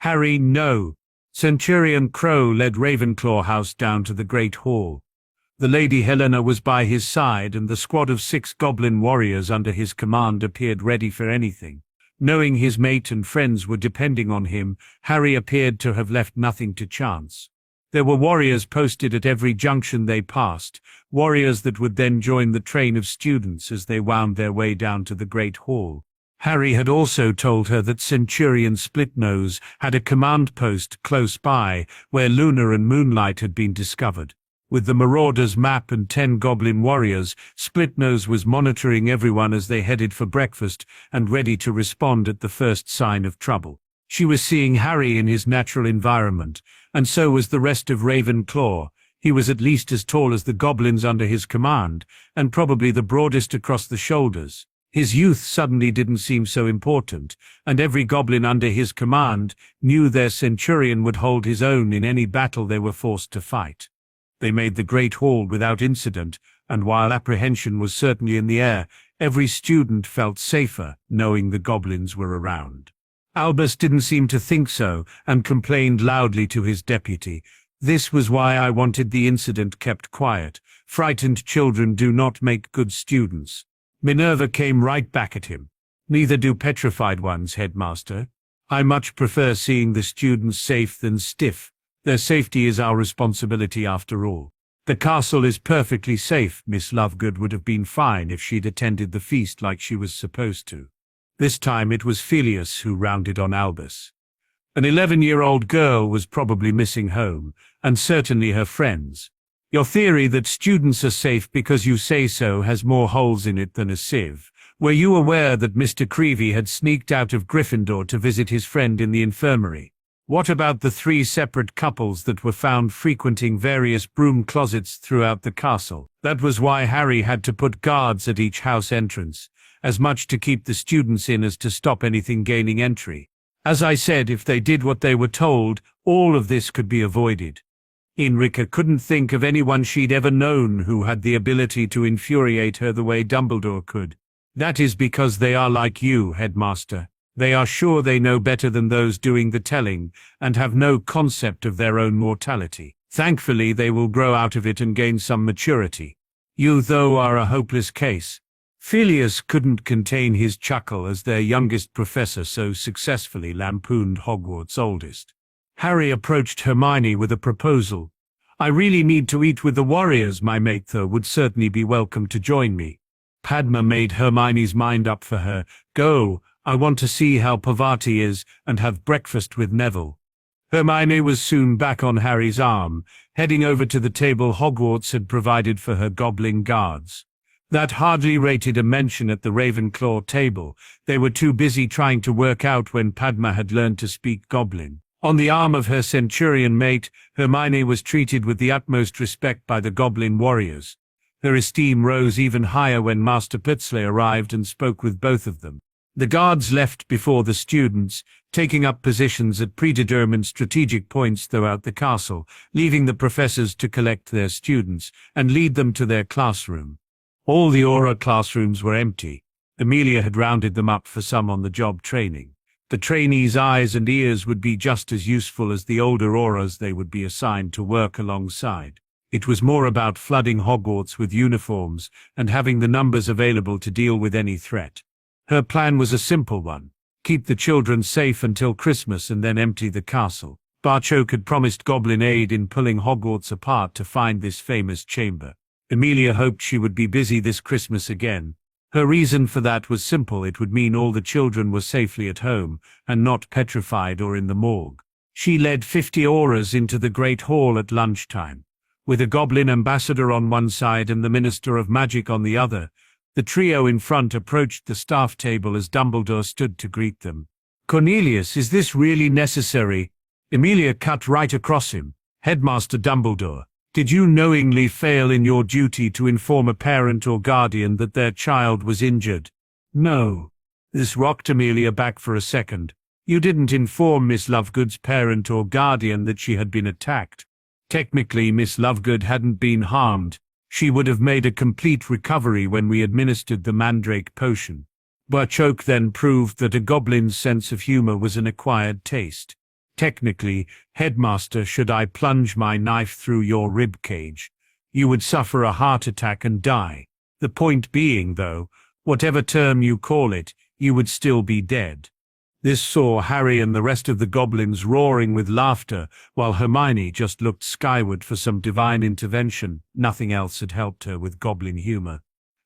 Harry, no. Centurion Crow led Ravenclaw house down to the Great Hall. The Lady Helena was by his side, and the squad of 6 goblin warriors under his command appeared ready for anything. Knowing his mate and friends were depending on him, Harry appeared to have left nothing to chance. There were warriors posted at every junction they passed, warriors that would then join the train of students as they wound their way down to the Great Hall. Harry had also told her that Centurion Splitnose had a command post close by where Luna and Moonlight had been discovered. With the Marauder's map and 10 goblin warriors, Splitnose was monitoring everyone as they headed for breakfast and ready to respond at the first sign of trouble. She was seeing Harry in his natural environment, and so was the rest of Ravenclaw. He was at least as tall as the goblins under his command, and probably the broadest across the shoulders. His youth suddenly didn't seem so important, and every goblin under his command knew their centurion would hold his own in any battle they were forced to fight. They made the Great Hall without incident, and while apprehension was certainly in the air, every student felt safer knowing the goblins were around. Albus didn't seem to think so, and complained loudly to his deputy. This was why I wanted the incident kept quiet. Frightened children do not make good students. Minerva came right back at him. Neither do petrified ones, headmaster. I much prefer seeing the students safe than stiff. Their safety is our responsibility after all. The castle is perfectly safe. Miss Lovegood would have been fine if she'd attended the feast like she was supposed to. This time it was Phileas who rounded on Albus. An 11-year-old girl was probably missing home, and certainly her friends. Your theory that students are safe because you say so has more holes in it than a sieve. Were you aware that Mr. Creevey had sneaked out of Gryffindor to visit his friend in the infirmary? What about the 3 separate couples that were found frequenting various broom closets throughout the castle? That was why Harry had to put guards at each house entrance, as much to keep the students in as to stop anything gaining entry. As I said, if they did what they were told, all of this could be avoided. Enrica couldn't think of anyone she'd ever known who had the ability to infuriate her the way Dumbledore could. That is because they are like you, headmaster. They are sure they know better than those doing the telling, and have no concept of their own mortality. Thankfully, they will grow out of it and gain some maturity. You, though, are a hopeless case. Phileas couldn't contain his chuckle as their youngest professor so successfully lampooned Hogwarts' oldest. Harry approached Hermione with a proposal. I really need to eat with the warriors. My mate, though, would certainly be welcome to join me. Padma made Hermione's mind up for her. Go, I want to see how Parvati is and have breakfast with Neville. Hermione was soon back on Harry's arm, heading over to the table Hogwarts had provided for her goblin guards. That hardly rated a mention at the Ravenclaw table. They were too busy trying to work out when Padma had learned to speak Goblin. On the arm of her centurion mate, Hermione was treated with the utmost respect by the goblin warriors. Her esteem rose even higher when Master Pitzley arrived and spoke with both of them. The guards left before the students, taking up positions at predetermined strategic points throughout the castle, leaving the professors to collect their students and lead them to their classroom. All the Aura classrooms were empty. Amelia had rounded them up for some on-the-job training. The trainees' eyes and ears would be just as useful as the older Auras they would be assigned to work alongside. It was more about flooding Hogwarts with uniforms and having the numbers available to deal with any threat. Her plan was a simple one: keep the children safe until Christmas and then empty the castle. Barchoke had promised Goblin aid in pulling Hogwarts apart to find this famous chamber. Amelia hoped she would be busy this Christmas again. Her reason for that was simple: it would mean all the children were safely at home, and not petrified or in the morgue. She led 50 Auras into the Great Hall at lunchtime. With a Goblin ambassador on one side and the Minister of Magic on the other, the trio in front approached the staff table as Dumbledore stood to greet them. "Cornelius, is this really necessary?" Amelia cut right across him. "Headmaster Dumbledore, did you knowingly fail in your duty to inform a parent or guardian that their child was injured?" "No." This rocked Amelia back for a second. "You didn't inform Miss Lovegood's parent or guardian that she had been attacked. Technically, Miss Lovegood hadn't been harmed. She would have made a complete recovery when we administered the mandrake potion." Barchoke then proved that a goblin's sense of humor was an acquired taste. "Technically, Headmaster, should I plunge my knife through your rib cage, you would suffer a heart attack and die. The point being, though, whatever term you call it, you would still be dead." This saw Harry and the rest of the goblins roaring with laughter, while Hermione just looked skyward for some divine intervention. Nothing else had helped her with goblin humor.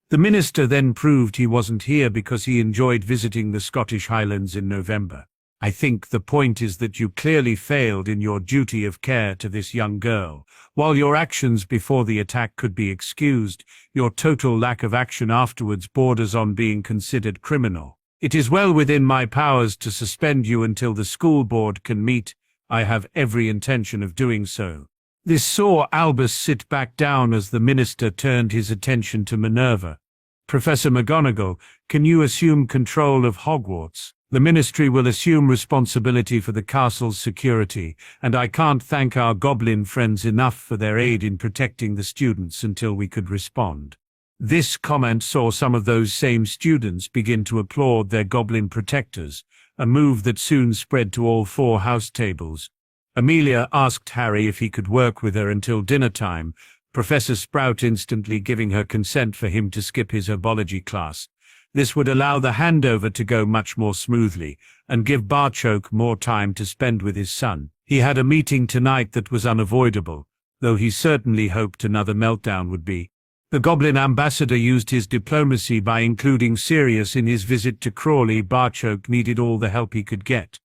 The minister then proved he wasn't here because he enjoyed visiting the Scottish Highlands in November. "I think the point is that you clearly failed in your duty of care to this young girl. While your actions before the attack could be excused, your total lack of action afterwards borders on being considered criminal. It is well within my powers to suspend you until the school board can meet. I have every intention of doing so." This saw Albus sit back down as the minister turned his attention to Minerva. "Professor McGonagall, can you assume control of Hogwarts? The ministry will assume responsibility for the castle's security, and I can't thank our goblin friends enough for their aid in protecting the students until we could respond." This comment saw some of those same students begin to applaud their goblin protectors, a move that soon spread to all 4 house tables. Amelia asked Harry if he could work with her until dinner time, Professor Sprout instantly giving her consent for him to skip his herbology class. This would allow the handover to go much more smoothly, and give Barchoke more time to spend with his son. He had a meeting tonight that was unavoidable, though he certainly hoped another meltdown would be. The Goblin ambassador used his diplomacy by including Sirius in his visit to Crawley. Barchoke needed all the help he could get.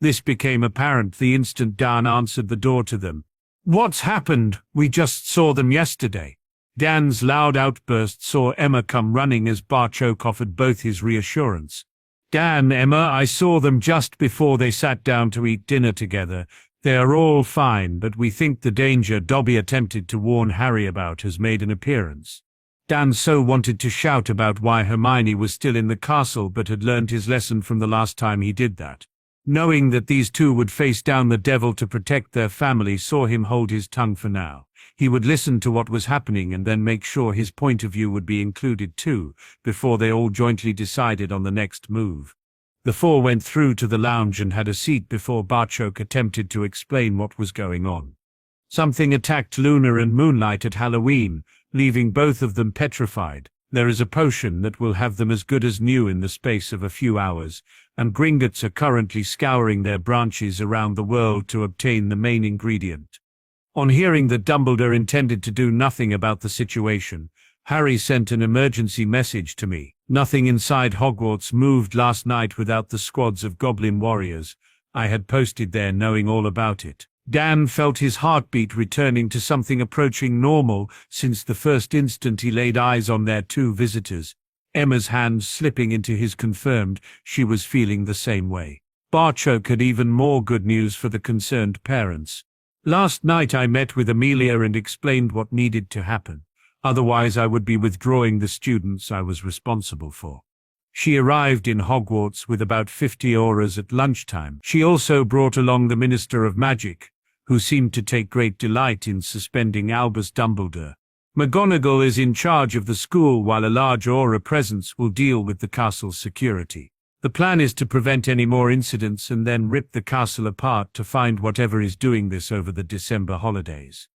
This became apparent the instant Dan answered the door to them. "What's happened? We just saw them yesterday." Dan's loud outburst saw Emma come running as Barchoke offered both his reassurance. "Dan, Emma, I saw them just before they sat down to eat dinner together. They are all fine, but we think the danger Dobby attempted to warn Harry about has made an appearance." Dan so wanted to shout about why Hermione was still in the castle but had learned his lesson from the last time he did that. Knowing that these two would face down the devil to protect their family saw him hold his tongue for now. He would listen to what was happening and then make sure his point of view would be included too, before they all jointly decided on the next move. The 4 went through to the lounge and had a seat before Barchoke attempted to explain what was going on. "Something attacked Luna and Moonlight at Halloween, leaving both of them petrified. There is a potion that will have them as good as new in the space of a few hours, and Gringotts are currently scouring their branches around the world to obtain the main ingredient." On hearing that Dumbledore intended to do nothing about the situation, Harry sent an emergency message to me. "Nothing inside Hogwarts moved last night without the squads of goblin warriors. I had posted there knowing all about it." Dan felt his heartbeat returning to something approaching normal since the first instant he laid eyes on their 2 visitors. Emma's hand slipping into his confirmed she was feeling the same way. Barchoke had even more good news for the concerned parents. Last night I met with Amelia and explained what needed to happen. Otherwise I would be withdrawing the students I was responsible for. She arrived in Hogwarts with about 50 auras at lunchtime. She also brought along the Minister of Magic, who seemed to take great delight in suspending Albus Dumbledore. McGonagall is in charge of the school while a large aura presence will deal with the castle's security. The plan is to prevent any more incidents and then rip the castle apart to find whatever is doing this over the December holidays.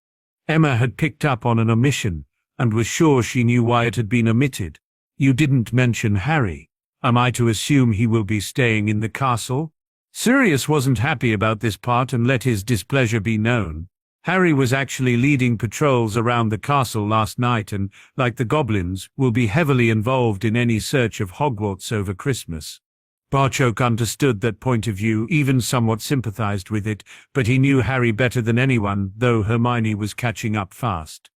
Emma had picked up on an omission and was sure she knew why it had been omitted. You didn't mention Harry. Am I to assume he will be staying in the castle? Sirius wasn't happy about this part and let his displeasure be known. Harry was actually leading patrols around the castle last night and, like the goblins, will be heavily involved in any search of Hogwarts over Christmas. Barchoke understood that point of view, even somewhat sympathized with it, but he knew Harry better than anyone, though Hermione was catching up fast.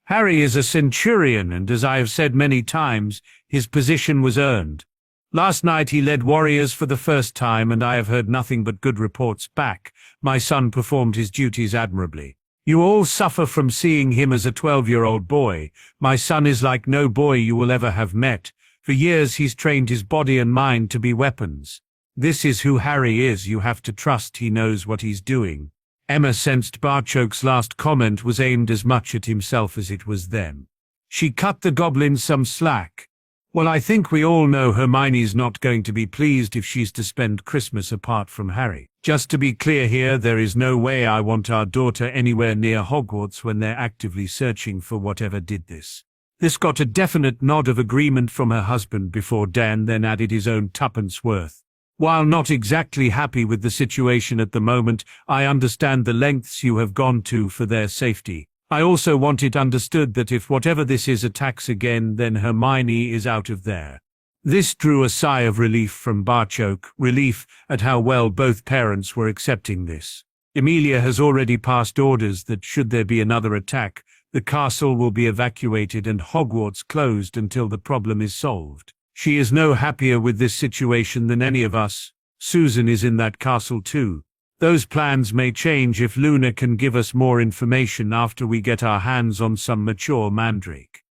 Harry is a centurion, and as I have said many times, his position was earned. Last night he led warriors for the first time, and I have heard nothing but good reports back. My son performed his duties admirably. You all suffer from seeing him as a 12-year-old boy. My son is like no boy you will ever have met. For years he's trained his body and mind to be weapons. This is who Harry is. You have to trust he knows what he's doing. Emma sensed Barchoke's last comment was aimed as much at himself as it was them. She cut the goblin some slack. Well, I think we all know Hermione's not going to be pleased if she's to spend Christmas apart from Harry. Just to be clear here, there is no way I want our daughter anywhere near Hogwarts when they're actively searching for whatever did this. This got a definite nod of agreement from her husband before Dan then added his own tuppence worth. While not exactly happy with the situation at the moment, I understand the lengths you have gone to for their safety. I also want it understood that if whatever this is attacks again, then Hermione is out of there. This drew a sigh of relief from Barchoke, relief at how well both parents were accepting this. Emilia has already passed orders that should there be another attack, the castle will be evacuated and Hogwarts closed until the problem is solved. She is no happier with this situation than any of us. Susan is in that castle too. Those plans may change if Luna can give us more information after we get our hands on some mature mandrake.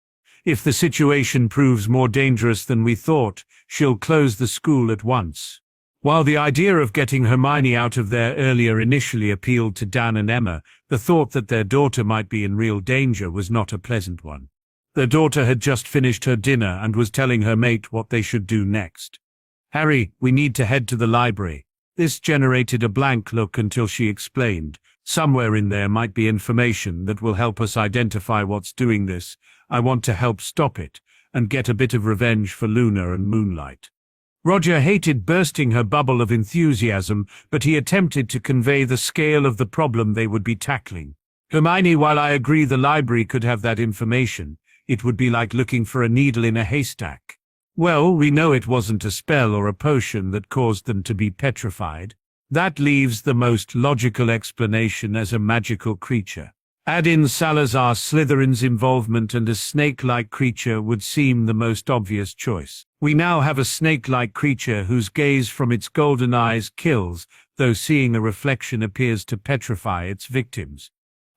If the situation proves more dangerous than we thought, she'll close the school at once. While the idea of getting Hermione out of there earlier initially appealed to Dan and Emma, the thought that their daughter might be in real danger was not a pleasant one. Their daughter had just finished her dinner and was telling her mate what they should do next. Harry, we need to head to the library. This generated a blank look until she explained. Somewhere in there might be information that will help us identify what's doing this. I want to help stop it, and get a bit of revenge for Luna and Moonlight. Roger hated bursting her bubble of enthusiasm, but he attempted to convey the scale of the problem they would be tackling. Hermione, while I agree the library could have that information, it would be like looking for a needle in a haystack. Well, we know it wasn't a spell or a potion that caused them to be petrified. That leaves the most logical explanation as a magical creature. Add in Salazar Slytherin's involvement and a snake-like creature would seem the most obvious choice. We now have a snake-like creature whose gaze from its golden eyes kills, though seeing a reflection appears to petrify its victims.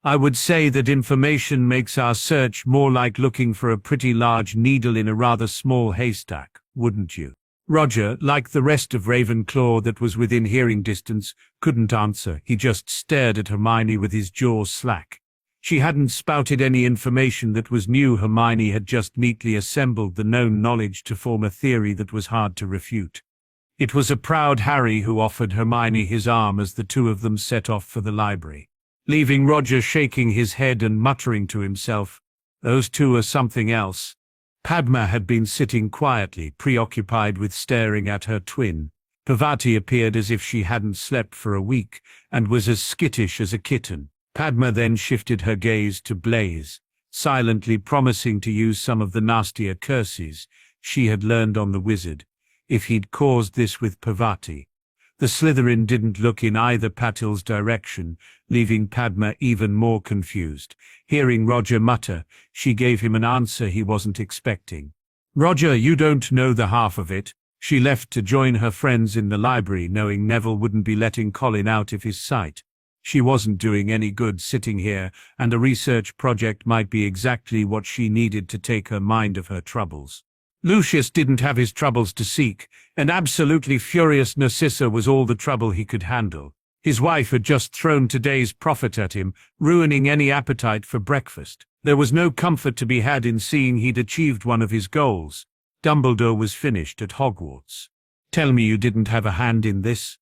I would say that information makes our search more like looking for a pretty large needle in a rather small haystack, wouldn't you? Roger, like the rest of Ravenclaw that was within hearing distance, couldn't answer. He just stared at Hermione with his jaws slack. She hadn't spouted any information that was new. Hermione had just neatly assembled the known knowledge to form a theory that was hard to refute. It was a proud Harry who offered Hermione his arm as the two of them set off for the library, leaving Roger shaking his head and muttering to himself, "Those two are something else." Padma had been sitting quietly, preoccupied with staring at her twin. Parvati appeared as if she hadn't slept for a week, and was as skittish as a kitten. Padma then shifted her gaze to Blaise, silently promising to use some of the nastier curses she had learned on the wizard, if he'd caused this with Parvati. The Slytherin didn't look in either Patil's direction, leaving Padma even more confused. Hearing Roger mutter, she gave him an answer he wasn't expecting. "Roger, you don't know the half of it. She left to join her friends in the library, knowing Neville wouldn't be letting Colin out of his sight. She wasn't doing any good sitting here, and a research project might be exactly what she needed to take her mind of her troubles. Lucius didn't have his troubles to seek, and absolutely furious Narcissa was all the trouble he could handle. His wife had just thrown today's profit at him, ruining any appetite for breakfast. There was no comfort to be had in seeing he'd achieved one of his goals. Dumbledore was finished at Hogwarts. Tell me you didn't have a hand in this?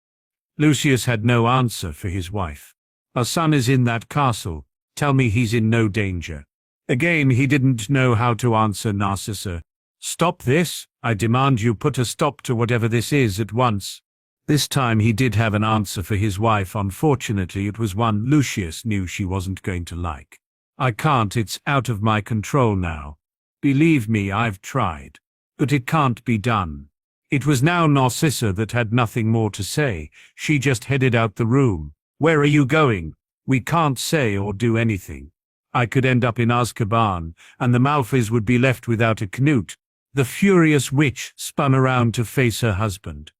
Lucius had no answer for his wife. Our son is in that castle. Tell me he's in no danger. Again he didn't know how to answer Narcissa. Stop this! I demand you put a stop to whatever this is at once. This time he did have an answer for his wife. Unfortunately, it was one Lucius knew she wasn't going to like. I can't, it's out of my control now. Believe me, I've tried. But it can't be done. It was now Narcissa that had nothing more to say. She just headed out the room. Where are you going? We can't say or do anything. I could end up in Azkaban, and the Malfoys would be left without a Knut. The furious witch spun around to face her husband.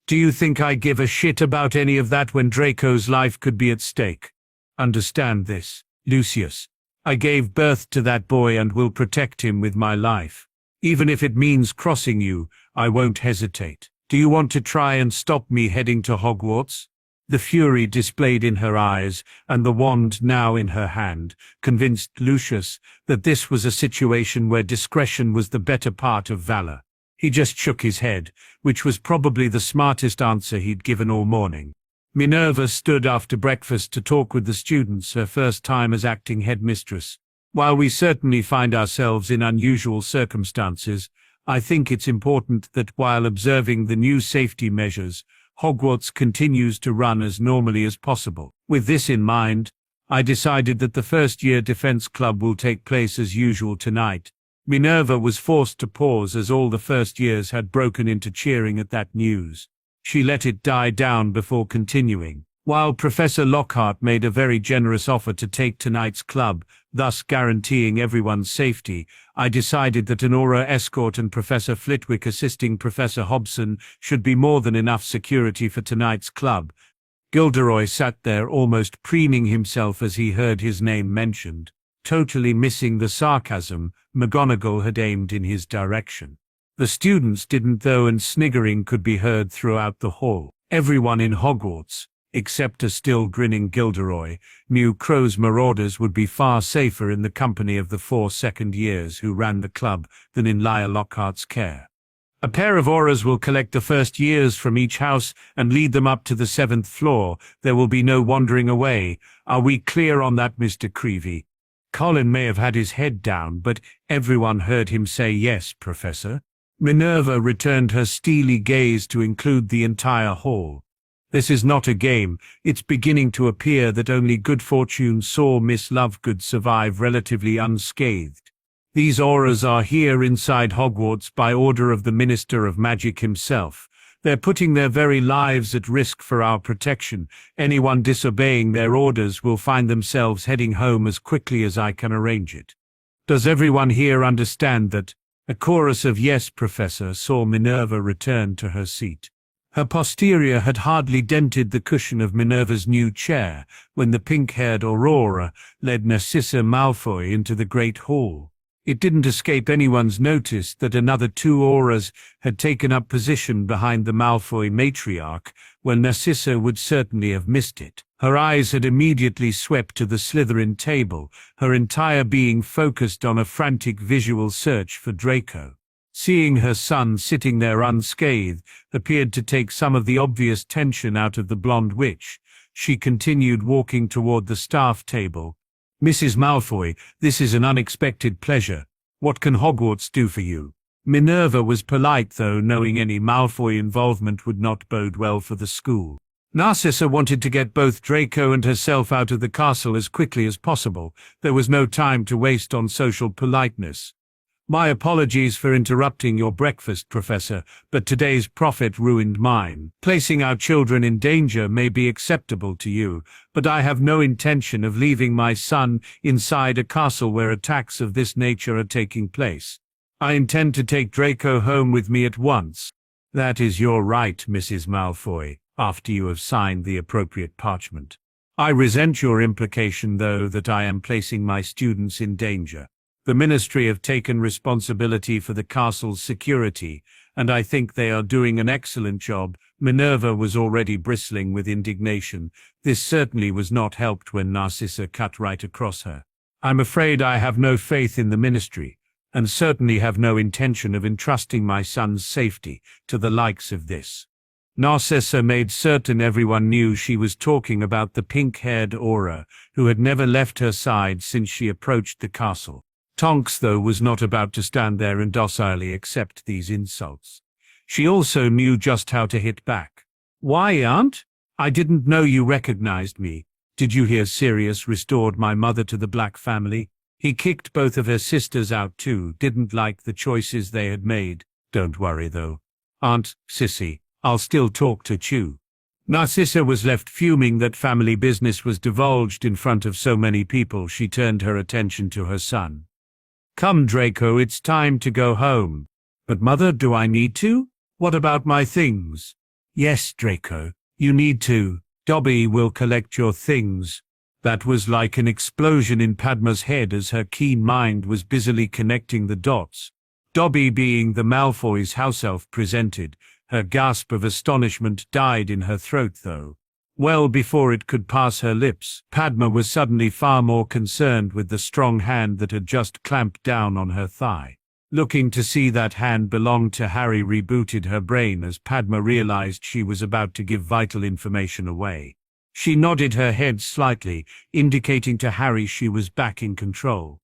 Do you think I give a shit about any of that when Draco's life could be at stake? Understand this, Lucius. I gave birth to that boy and will protect him with my life. Even if it means crossing you, I won't hesitate. Do you want to try and stop me heading to Hogwarts? The fury displayed in her eyes, and the wand now in her hand, convinced Lucius that this was a situation where discretion was the better part of valor. He just shook his head, which was probably the smartest answer he'd given all morning. Minerva stood after breakfast to talk with the students, her first time as acting headmistress. While we certainly find ourselves in unusual circumstances, I think it's important that while observing the new safety measures, Hogwarts continues to run as normally as possible. With this in mind, I decided that the first-year defense club will take place as usual tonight. Minerva was forced to pause as all the first years had broken into cheering at that news. She let it die down before continuing. While Professor Lockhart made a very generous offer to take tonight's club, thus guaranteeing everyone's safety, I decided that an aura escort and Professor Flitwick assisting Professor Hobson should be more than enough security for tonight's club. Gilderoy sat there almost preening himself as he heard his name mentioned, totally missing the sarcasm McGonagall had aimed in his direction. The students didn't though, and sniggering could be heard throughout the hall. Everyone in Hogwarts, except a still grinning Gilderoy, knew Crow's marauders would be far safer in the company of the 4 second years who ran the club than in Lyra Lockhart's care. A pair of auras will collect the first years from each house and lead them up to the 7th floor. There will be no wandering away. Are we clear on that, Mr. Creevy? Colin may have had his head down, but everyone heard him say yes, Professor. Minerva returned her steely gaze to include the entire hall. This is not a game. It's beginning to appear that only good fortune saw Miss Lovegood survive relatively unscathed. These auras are here inside Hogwarts by order of the Minister of Magic himself. They're putting their very lives at risk for our protection. Anyone disobeying their orders will find themselves heading home as quickly as I can arrange it. Does everyone here understand that? A chorus of yes, Professor, saw Minerva return to her seat. Her posterior had hardly dented the cushion of Minerva's new chair when the pink-haired Aurora led Narcissa Malfoy into the great hall. It didn't escape anyone's notice that another 2 auras had taken up position behind the Malfoy matriarch, when Narcissa would certainly have missed it. Her eyes had immediately swept to the Slytherin table, her entire being focused on a frantic visual search for Draco. Seeing her son sitting there unscathed appeared to take some of the obvious tension out of the blonde witch. She continued walking toward the staff table. Mrs. Malfoy, this is an unexpected pleasure. What can Hogwarts do for you? Minerva was polite though, knowing any Malfoy involvement would not bode well for the school. Narcissa wanted to get both Draco and herself out of the castle as quickly as possible. There was no time to waste on social politeness. My apologies for interrupting your breakfast, Professor, but today's profit ruined mine. Placing our children in danger may be acceptable to you, but I have no intention of leaving my son inside a castle where attacks of this nature are taking place. I intend to take Draco home with me at once. That is your right, Mrs. Malfoy, after you have signed the appropriate parchment. I resent your implication, though, that I am placing my students in danger. The Ministry have taken responsibility for the castle's security, and I think they are doing an excellent job. Minerva was already bristling with indignation. This certainly was not helped when Narcissa cut right across her. I'm afraid I have no faith in the Ministry, and certainly have no intention of entrusting my son's safety to the likes of this. Narcissa made certain everyone knew she was talking about the pink-haired Aura, who had never left her side since she approached the castle. Tonks, though, was not about to stand there and docilely accept these insults. She also knew just how to hit back. Why, Aunt? I didn't know you recognized me. Did you hear Sirius restored my mother to the Black family? He kicked both of her sisters out too, didn't like the choices they had made. Don't worry, though. Aunt Sissy, I'll still talk to Chew. Narcissa was left fuming that family business was divulged in front of so many people. She turned her attention to her son. Come, Draco, it's time to go home. But Mother, do I need to? What about my things? Yes, Draco, you need to. Dobby will collect your things. That was like an explosion in Padma's head as her keen mind was busily connecting the dots. Dobby, being the Malfoy's house elf, presented. Her gasp of astonishment died in her throat, though. Well before it could pass her lips, Padma was suddenly far more concerned with the strong hand that had just clamped down on her thigh. Looking to see that hand belonged to Harry rebooted her brain as Padma realized she was about to give vital information away. She nodded her head slightly, indicating to Harry she was back in control.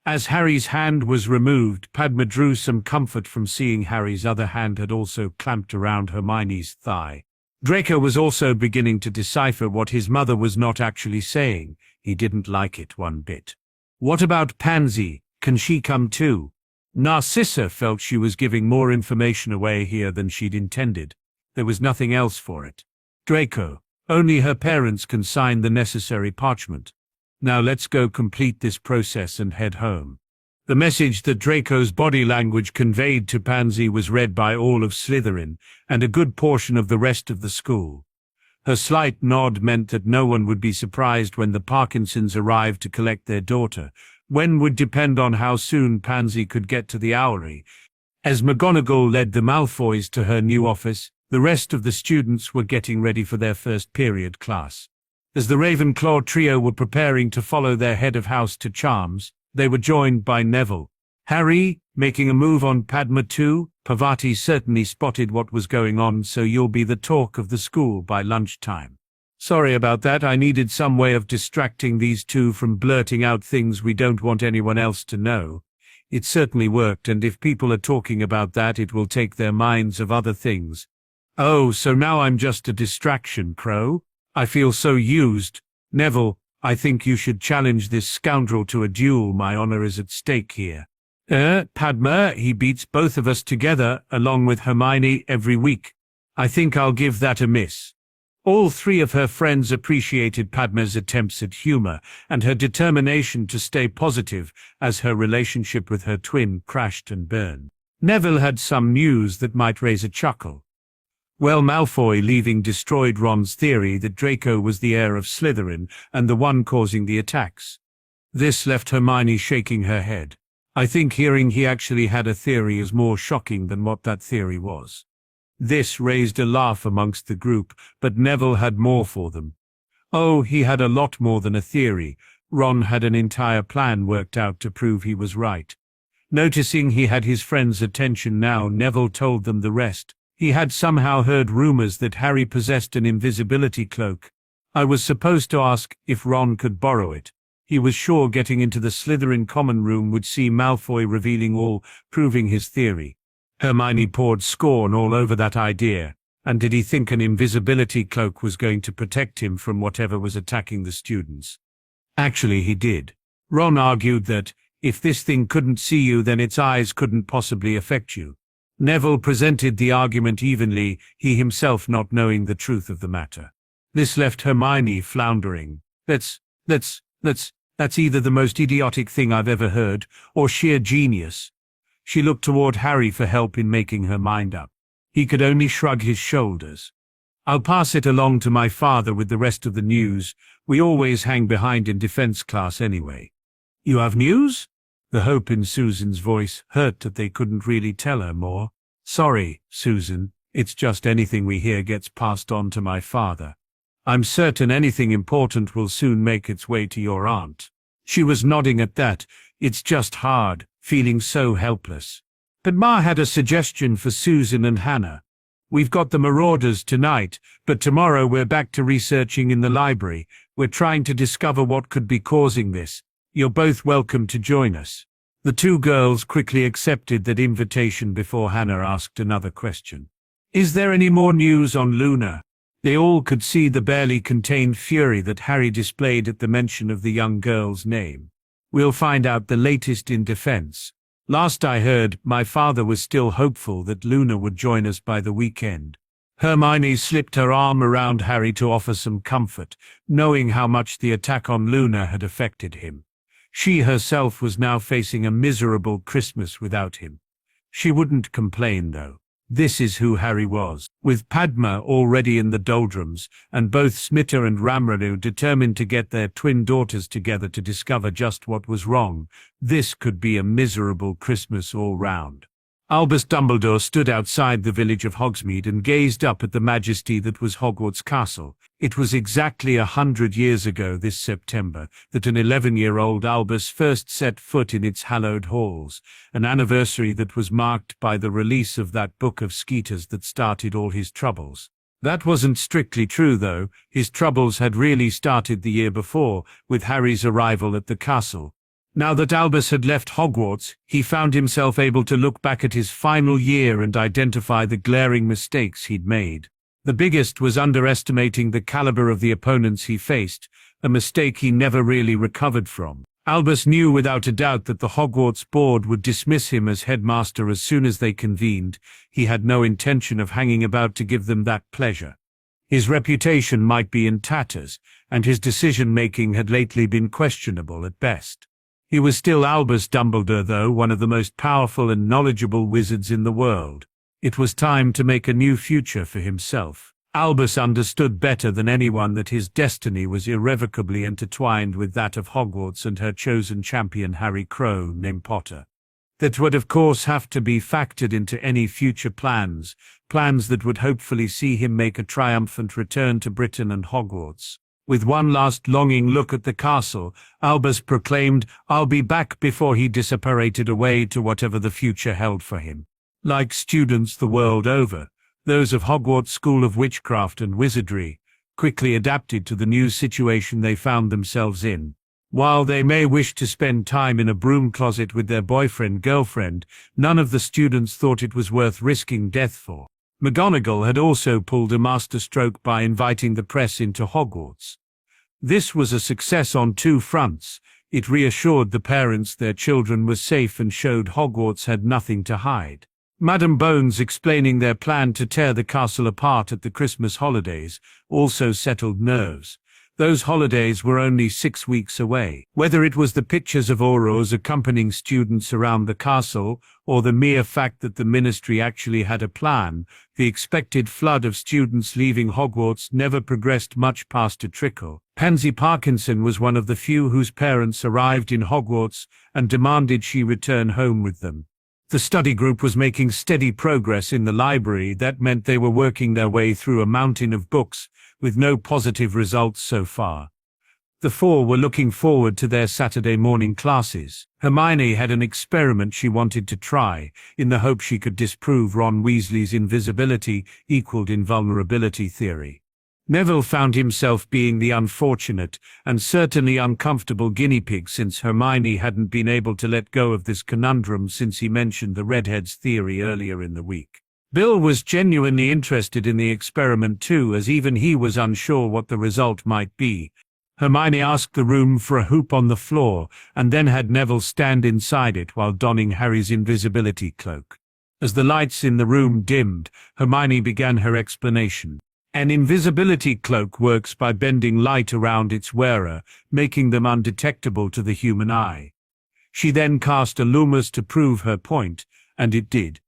As Harry's hand was removed, Padma drew some comfort from seeing Harry's other hand had also clamped around Hermione's thigh. Draco was also beginning to decipher what his mother was not actually saying. He didn't like it one bit. What about Pansy? Can she come too? Narcissa felt she was giving more information away here than she'd intended. There was nothing else for it. Draco, only her parents can sign the necessary parchment. Now let's go complete this process and head home. The message that Draco's body language conveyed to Pansy was read by all of Slytherin, and a good portion of the rest of the school. Her slight nod meant that no one would be surprised when the Parkinsons arrived to collect their daughter. When would depend on how soon Pansy could get to the Owlery. As McGonagall led the Malfoys to her new office, the rest of the students were getting ready for their first period class. As the Ravenclaw trio were preparing to follow their head of house to Charms, they were joined by Neville. Harry, making a move on Padma too? Parvati certainly spotted what was going on, so you'll be the talk of the school by lunchtime. Sorry about that, I needed some way of distracting these two from blurting out things we don't want anyone else to know. It certainly worked, and if people are talking about that, it will take their minds off other things. Oh, so now I'm just a distraction, Crow? I feel so used. Neville, I think you should challenge this scoundrel to a duel. My honor is at stake here. Padma, he beats both of us together, along with Hermione, every week. I think I'll give that a miss. All three of her friends appreciated Padma's attempts at humor and her determination to stay positive as her relationship with her twin crashed and burned. Neville had some news that might raise a chuckle. Well, Malfoy leaving destroyed Ron's theory that Draco was the heir of Slytherin and the one causing the attacks. This left Hermione shaking her head. I think hearing he actually had a theory is more shocking than what that theory was. This raised a laugh amongst the group, but Neville had more for them. Oh, he had a lot more than a theory. Ron had an entire plan worked out to prove he was right. Noticing he had his friends' attention now, Neville told them the rest. He had somehow heard rumors that Harry possessed an invisibility cloak. I was supposed to ask if Ron could borrow it. He was sure getting into the Slytherin common room would see Malfoy revealing all, proving his theory. Hermione poured scorn all over that idea. And did he think an invisibility cloak was going to protect him from whatever was attacking the students? Actually, he did. Ron argued that, if this thing couldn't see you, then its eyes couldn't possibly affect you. Neville presented the argument evenly, he himself not knowing the truth of the matter. This left Hermione floundering. That's either the most idiotic thing I've ever heard, or sheer genius. She looked toward Harry for help in making her mind up. He could only shrug his shoulders. "I'll pass it along to my father with the rest of the news. We always hang behind in defense class anyway." "You have news?" The hope in Susan's voice hurt that they couldn't really tell her more. "Sorry, Susan, it's just anything we hear gets passed on to my father. I'm certain anything important will soon make its way to your aunt." She was nodding at that. It's just hard, feeling so helpless. But Ma had a suggestion for Susan and Hannah. "We've got the marauders tonight, but tomorrow we're back to researching in the library. We're trying to discover what could be causing this. You're both welcome to join us." The two girls quickly accepted that invitation before Hannah asked another question. "Is there any more news on Luna?" They all could see the barely contained fury that Harry displayed at the mention of the young girl's name. "We'll find out the latest in defense. Last I heard, my father was still hopeful that Luna would join us by the weekend." Hermione slipped her arm around Harry to offer some comfort, knowing how much the attack on Luna had affected him. She herself was now facing a miserable Christmas without him. She wouldn't complain, though. This is who Harry was. With Padma already in the doldrums, and both Smitta and Ramranu determined to get their twin daughters together to discover just what was wrong, this could be a miserable Christmas all round. Albus Dumbledore stood outside the village of Hogsmeade and gazed up at the majesty that was Hogwarts Castle. It was exactly 100 years ago this September that an 11-year-old Albus first set foot in its hallowed halls, an anniversary that was marked by the release of that book of Skeeters that started all his troubles. That wasn't strictly true, though. His troubles had really started the year before, with Harry's arrival at the castle. Now that Albus had left Hogwarts, he found himself able to look back at his final year and identify the glaring mistakes he'd made. The biggest was underestimating the caliber of the opponents he faced, a mistake he never really recovered from. Albus knew without a doubt that the Hogwarts board would dismiss him as headmaster as soon as they convened. He had no intention of hanging about to give them that pleasure. His reputation might be in tatters, and his decision-making had lately been questionable at best. He was still Albus Dumbledore, though, one of the most powerful and knowledgeable wizards in the world. It was time to make a new future for himself. Albus understood better than anyone that his destiny was irrevocably intertwined with that of Hogwarts and her chosen champion Harry Crow named Potter. That would of course have to be factored into any future plans that would hopefully see him make a triumphant return to Britain and Hogwarts. With one last longing look at the castle, Albus proclaimed, "I'll be back," before he disapparated away to whatever the future held for him. Like students the world over, those of Hogwarts School of Witchcraft and Wizardry quickly adapted to the new situation they found themselves in. While they may wish to spend time in a broom closet with their boyfriend-girlfriend, none of the students thought it was worth risking death for. McGonagall had also pulled a masterstroke by inviting the press into Hogwarts. This was a success on two fronts. It reassured the parents their children were safe and showed Hogwarts had nothing to hide. Madam Bones explaining their plan to tear the castle apart at the Christmas holidays also settled nerves. Those holidays were only 6 weeks away. Whether it was the pictures of Aurors accompanying students around the castle, or the mere fact that the ministry actually had a plan, the expected flood of students leaving Hogwarts never progressed much past a trickle. Pansy Parkinson was one of the few whose parents arrived in Hogwarts and demanded she return home with them. The study group was making steady progress in the library. That meant they were working their way through a mountain of books, with no positive results so far. The four were looking forward to their Saturday morning classes. Hermione had an experiment she wanted to try, in the hope she could disprove Ron Weasley's invisibility equaled invulnerability theory. Neville found himself being the unfortunate and certainly uncomfortable guinea pig, since Hermione hadn't been able to let go of this conundrum since he mentioned the redhead's theory earlier in the week. Bill was genuinely interested in the experiment too, as even he was unsure what the result might be. Hermione asked the room for a hoop on the floor, and then had Neville stand inside it while donning Harry's invisibility cloak. As the lights in the room dimmed, Hermione began her explanation. An invisibility cloak works by bending light around its wearer, making them undetectable to the human eye. She then cast a Lumos to prove her point, and it did.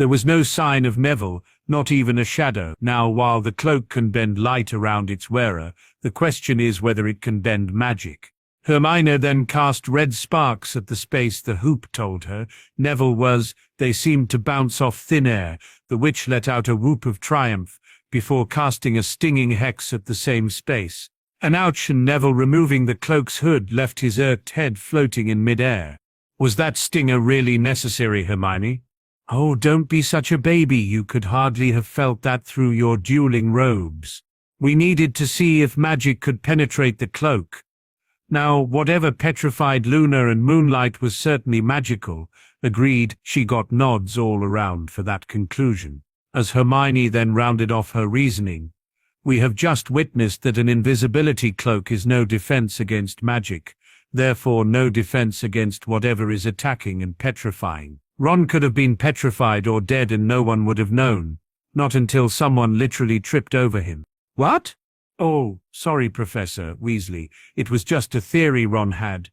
There was no sign of Neville, Not even a shadow. Now, while the cloak can bend light around its wearer, the question is whether it can bend magic. Hermione then cast red sparks at the space the hoop told her Neville was. They seemed to bounce off thin air. The witch let out a whoop of triumph before casting a stinging hex at the same space. An ouch, and Neville, removing the cloak's hood, left his irked head floating in mid-air. Was that stinger really necessary, Hermione? Oh, don't be such a baby. You could hardly have felt that through your dueling robes. We needed to see if magic could penetrate the cloak. Now, whatever petrified Luna and Moonlight was certainly magical. Agreed. She got nods all around for that conclusion. As Hermione then rounded off her reasoning, we have just witnessed that an invisibility cloak is no defense against magic, therefore no defense against whatever is attacking and petrifying. Ron could have been petrified or dead and no one would have known, not until someone literally tripped over him. What? Oh, sorry, Professor Weasley. It was just a theory Ron had.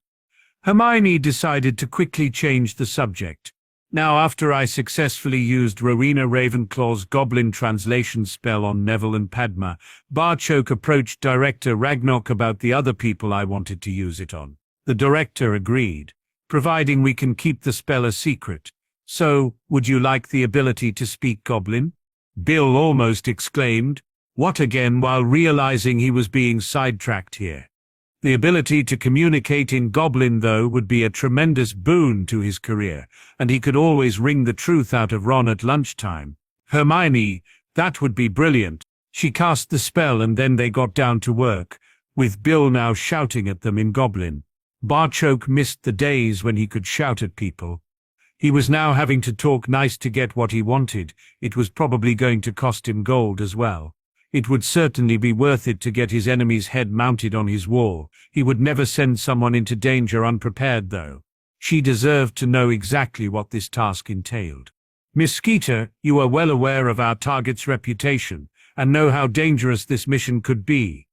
Hermione decided to quickly change the subject. Now, after I successfully used Rowena Ravenclaw's goblin translation spell on Neville and Padma, Barchoke approached Director Ragnarok about the other people I wanted to use it on. The director agreed, providing we can keep the spell a secret. So, would you like the ability to speak Goblin? Bill almost exclaimed. What again, while realizing he was being sidetracked here. The ability to communicate in Goblin, though, would be a tremendous boon to his career, and he could always wring the truth out of Ron at lunchtime. Hermione, that would be brilliant. She cast the spell and then they got down to work, with Bill now shouting at them in Goblin. Barchoke missed the days when he could shout at people. He was now having to talk nice to get what he wanted. It was probably going to cost him gold as well. It would certainly be worth it to get his enemy's head mounted on his wall. He would never send someone into danger unprepared, though. She deserved to know exactly what this task entailed. Miss Skeeter, you are well aware of our target's reputation, and know how dangerous this mission could be.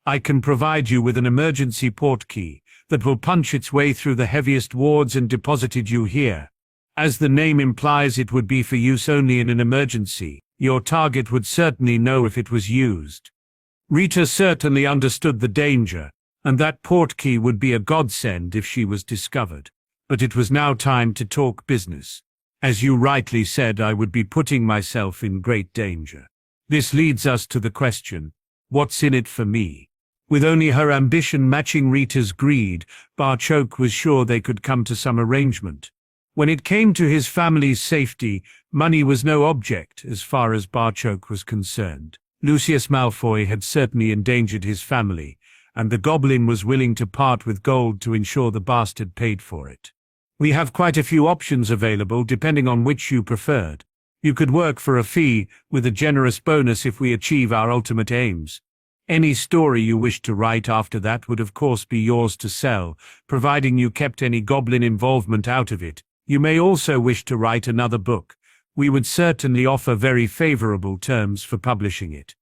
I can provide you with an emergency port key that will punch its way through the heaviest wards and deposited you here. As the name implies, it would be for use only in an emergency. Your target would certainly know if it was used. Rita certainly understood the danger, and that port key would be a godsend if she was discovered. But it was now time to talk business. As you rightly said, I would be putting myself in great danger. This leads us to the question, what's in it for me? With only her ambition matching Rita's greed, Barchoke was sure they could come to some arrangement. When it came to his family's safety, money was no object as far as Barchoke was concerned. Lucius Malfoy had certainly endangered his family, and the goblin was willing to part with gold to ensure the bastard paid for it. We have quite a few options available depending on which you preferred. You could work for a fee, with a generous bonus if we achieve our ultimate aims. Any story you wish to write after that would of course be yours to sell, providing you kept any goblin involvement out of it. You may also wish to write another book. We would certainly offer very favorable terms for publishing it.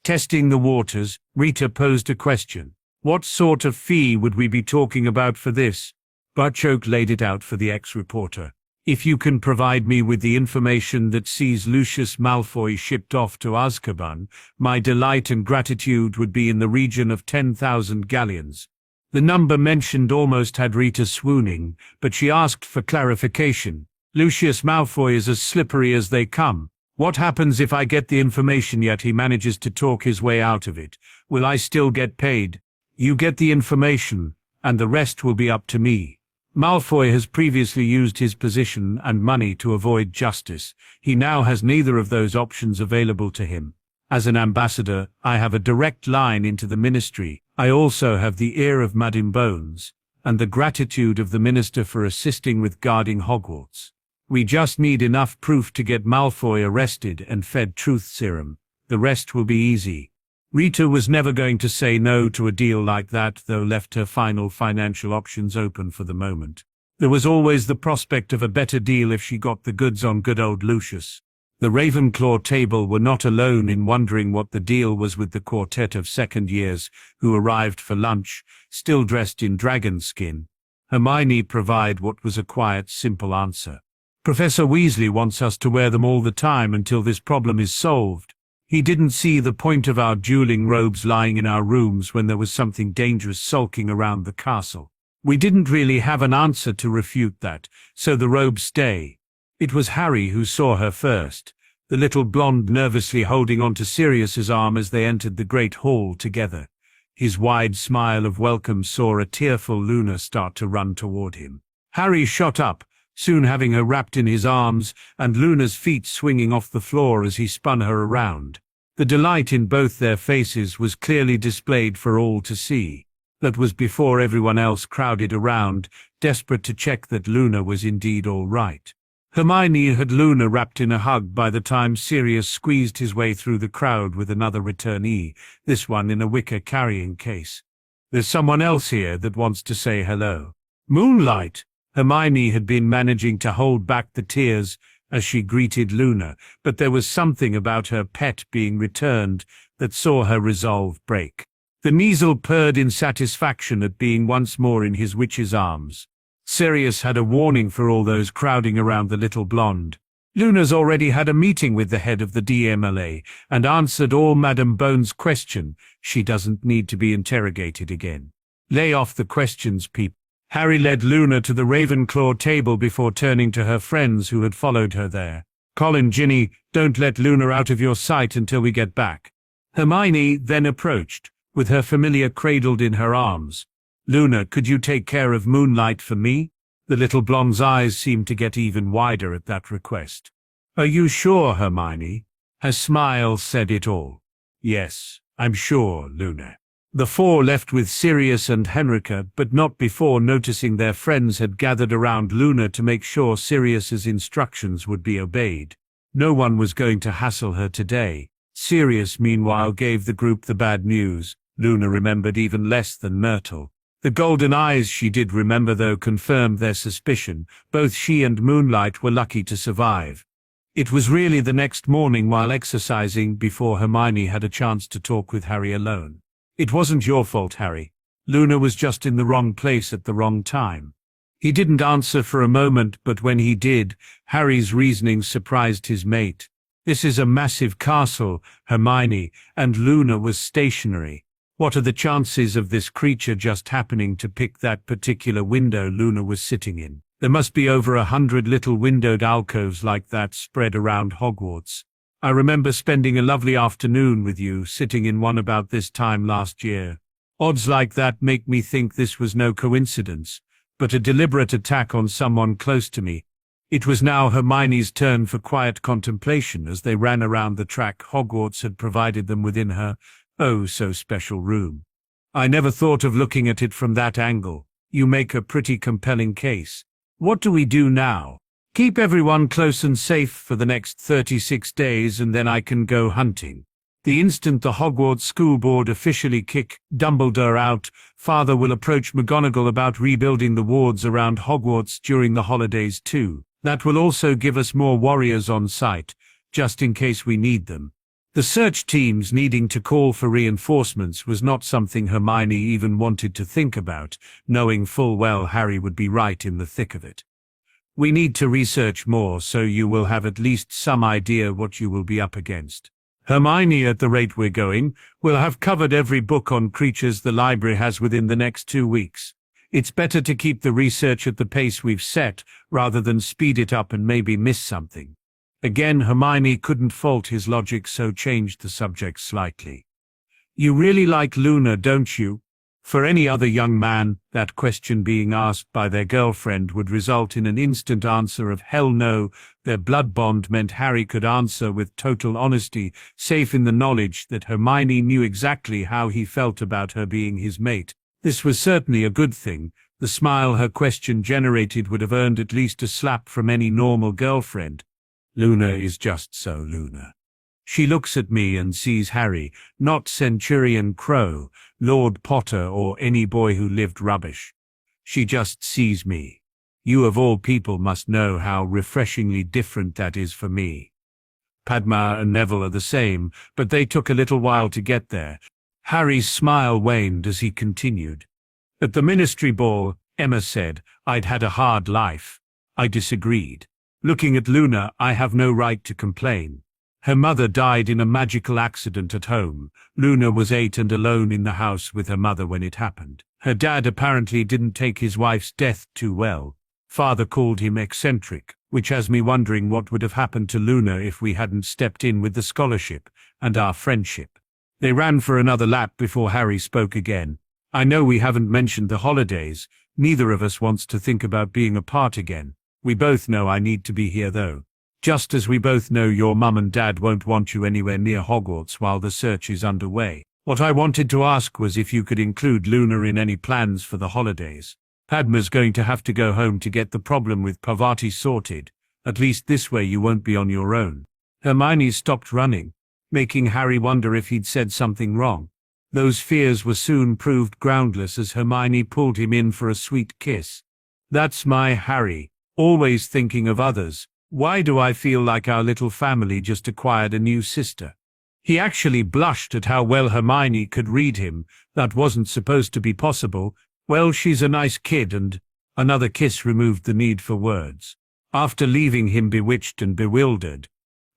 Testing the waters, Rita posed a question. What sort of fee would we be talking about for this? Barchoke laid it out for the ex-reporter. If you can provide me with the information that sees Lucius Malfoy shipped off to Azkaban, my delight and gratitude would be in the region of 10,000 galleons. The number mentioned almost had Rita swooning, but she asked for clarification. Lucius Malfoy is as slippery as they come. What happens if I get the information yet he manages to talk his way out of it? Will I still get paid? You get the information, and the rest will be up to me. Malfoy has previously used his position and money to avoid justice. He now has neither of those options available to him. As an ambassador, I have a direct line into the ministry. I also have the ear of Madame Bones, and the gratitude of the minister for assisting with guarding Hogwarts. We just need enough proof to get Malfoy arrested and fed truth serum. The rest will be easy. Rita was never going to say no to a deal like that, though left her final financial options open for the moment. There was always the prospect of a better deal if she got the goods on good old Lucius. The Ravenclaw table were not alone in wondering what the deal was with the quartet of second years who arrived for lunch, still dressed in dragon skin. Hermione provided what was a quiet, simple answer. Professor Weasley wants us to wear them all the time until this problem is solved. He didn't see the point of our dueling robes lying in our rooms when there was something dangerous sulking around the castle. We didn't really have an answer to refute that, so the robes stay. It was Harry who saw her first, the little blonde nervously holding onto Sirius's arm as they entered the great hall together. His wide smile of welcome saw a tearful Luna start to run toward him. Harry shot up, soon having her wrapped in his arms, and Luna's feet swinging off the floor as he spun her around. The delight in both their faces was clearly displayed for all to see. That was before everyone else crowded around, desperate to check that Luna was indeed all right. Hermione had Luna wrapped in a hug by the time Sirius squeezed his way through the crowd with another returnee, this one in a wicker carrying case. "There's someone else here that wants to say hello." "Moonlight!" Hermione had been managing to hold back the tears as she greeted Luna, but there was something about her pet being returned that saw her resolve break. The Kneazle purred in satisfaction at being once more in his witch's arms. Sirius had a warning for all those crowding around the little blonde. Luna's already had a meeting with the head of the DMLA and answered all Madame Bones' question. She doesn't need to be interrogated again. "Lay off the questions, peep." Harry led Luna to the Ravenclaw table before turning to her friends who had followed her there. "Colin, Ginny, don't let Luna out of your sight until we get back." Hermione then approached, with her familiar cradled in her arms. "Luna, could you take care of Moonlight for me?" The little blonde's eyes seemed to get even wider at that request. "Are you sure, Hermione?" Her smile said it all. "Yes, I'm sure, Luna." The four left with Sirius and Henrika, but not before noticing their friends had gathered around Luna to make sure Sirius's instructions would be obeyed. No one was going to hassle her today. Sirius, meanwhile, gave the group the bad news. Luna remembered even less than Myrtle. The golden eyes she did remember, though, confirmed their suspicion. Both she and Moonlight were lucky to survive. It was really the next morning while exercising before Hermione had a chance to talk with Harry alone. "It wasn't your fault, Harry. Luna was just in the wrong place at the wrong time." He didn't answer for a moment, but when he did, Harry's reasoning surprised his mate. "This is a massive castle, Hermione, and Luna was stationary. What are the chances of this creature just happening to pick that particular window Luna was sitting in? There must be over 100 little windowed alcoves like that spread around Hogwarts. I remember spending a lovely afternoon with you, sitting in one about this time last year. Odds like that make me think this was no coincidence, but a deliberate attack on someone close to me." It was now Hermione's turn for quiet contemplation as they ran around the track Hogwarts had provided them within her oh-so-special room. "I never thought of looking at it from that angle. You make a pretty compelling case. What do we do now?" "Keep everyone close and safe for the next 36 days, and then I can go hunting. The instant the Hogwarts School Board officially kick Dumbledore out, Father will approach McGonagall about rebuilding the wards around Hogwarts during the holidays too. That will also give us more warriors on site, just in case we need them." The search teams needing to call for reinforcements was not something Hermione even wanted to think about, knowing full well Harry would be right in the thick of it. "We need to research more so you will have at least some idea what you will be up against. Hermione, at the rate we're going, will have covered every book on creatures the library has within the next 2 weeks. It's better to keep the research at the pace we've set rather than speed it up and maybe miss something." Again, Hermione couldn't fault his logic, so changed the subject slightly. "You really like Luna, don't you?" For any other young man, that question being asked by their girlfriend would result in an instant answer of hell no. Their blood bond meant Harry could answer with total honesty, safe in the knowledge that Hermione knew exactly how he felt about her being his mate. This was certainly a good thing. The smile her question generated would have earned at least a slap from any normal girlfriend. "Luna is just so Luna. She looks at me and sees Harry, not Centurion Crow, Lord Potter, or any boy who lived rubbish. She just sees me. You of all people must know how refreshingly different that is for me. Padma and Neville are the same, but they took a little while to get there." Harry's smile waned as he continued. "At the ministry ball, Emma said I'd had a hard life. I disagreed. Looking at Luna, I have no right to complain. Her mother died in a magical accident at home. Luna was 8 and alone in the house with her mother when it happened. Her dad apparently didn't take his wife's death too well. Father called him eccentric, which has me wondering what would have happened to Luna if we hadn't stepped in with the scholarship and our friendship. They ran for another lap before Harry spoke again. I know we haven't mentioned the holidays. Neither of us wants to think about being apart again. We both know I need to be here though. Just as we both know your mum and dad won't want you anywhere near Hogwarts while the search is underway. What I wanted to ask was if you could include Luna in any plans for the holidays. Padma's going to have to go home to get the problem with Parvati sorted. At least this way you won't be on your own. Hermione stopped running, making Harry wonder if he'd said something wrong. Those fears were soon proved groundless as Hermione pulled him in for a sweet kiss. That's my Harry, always thinking of others. Why do I feel like our little family just acquired a new sister? He actually blushed at how well Hermione could read him. That wasn't supposed to be possible. Well, she's a nice kid, and another kiss removed the need for words. After leaving him bewitched and bewildered,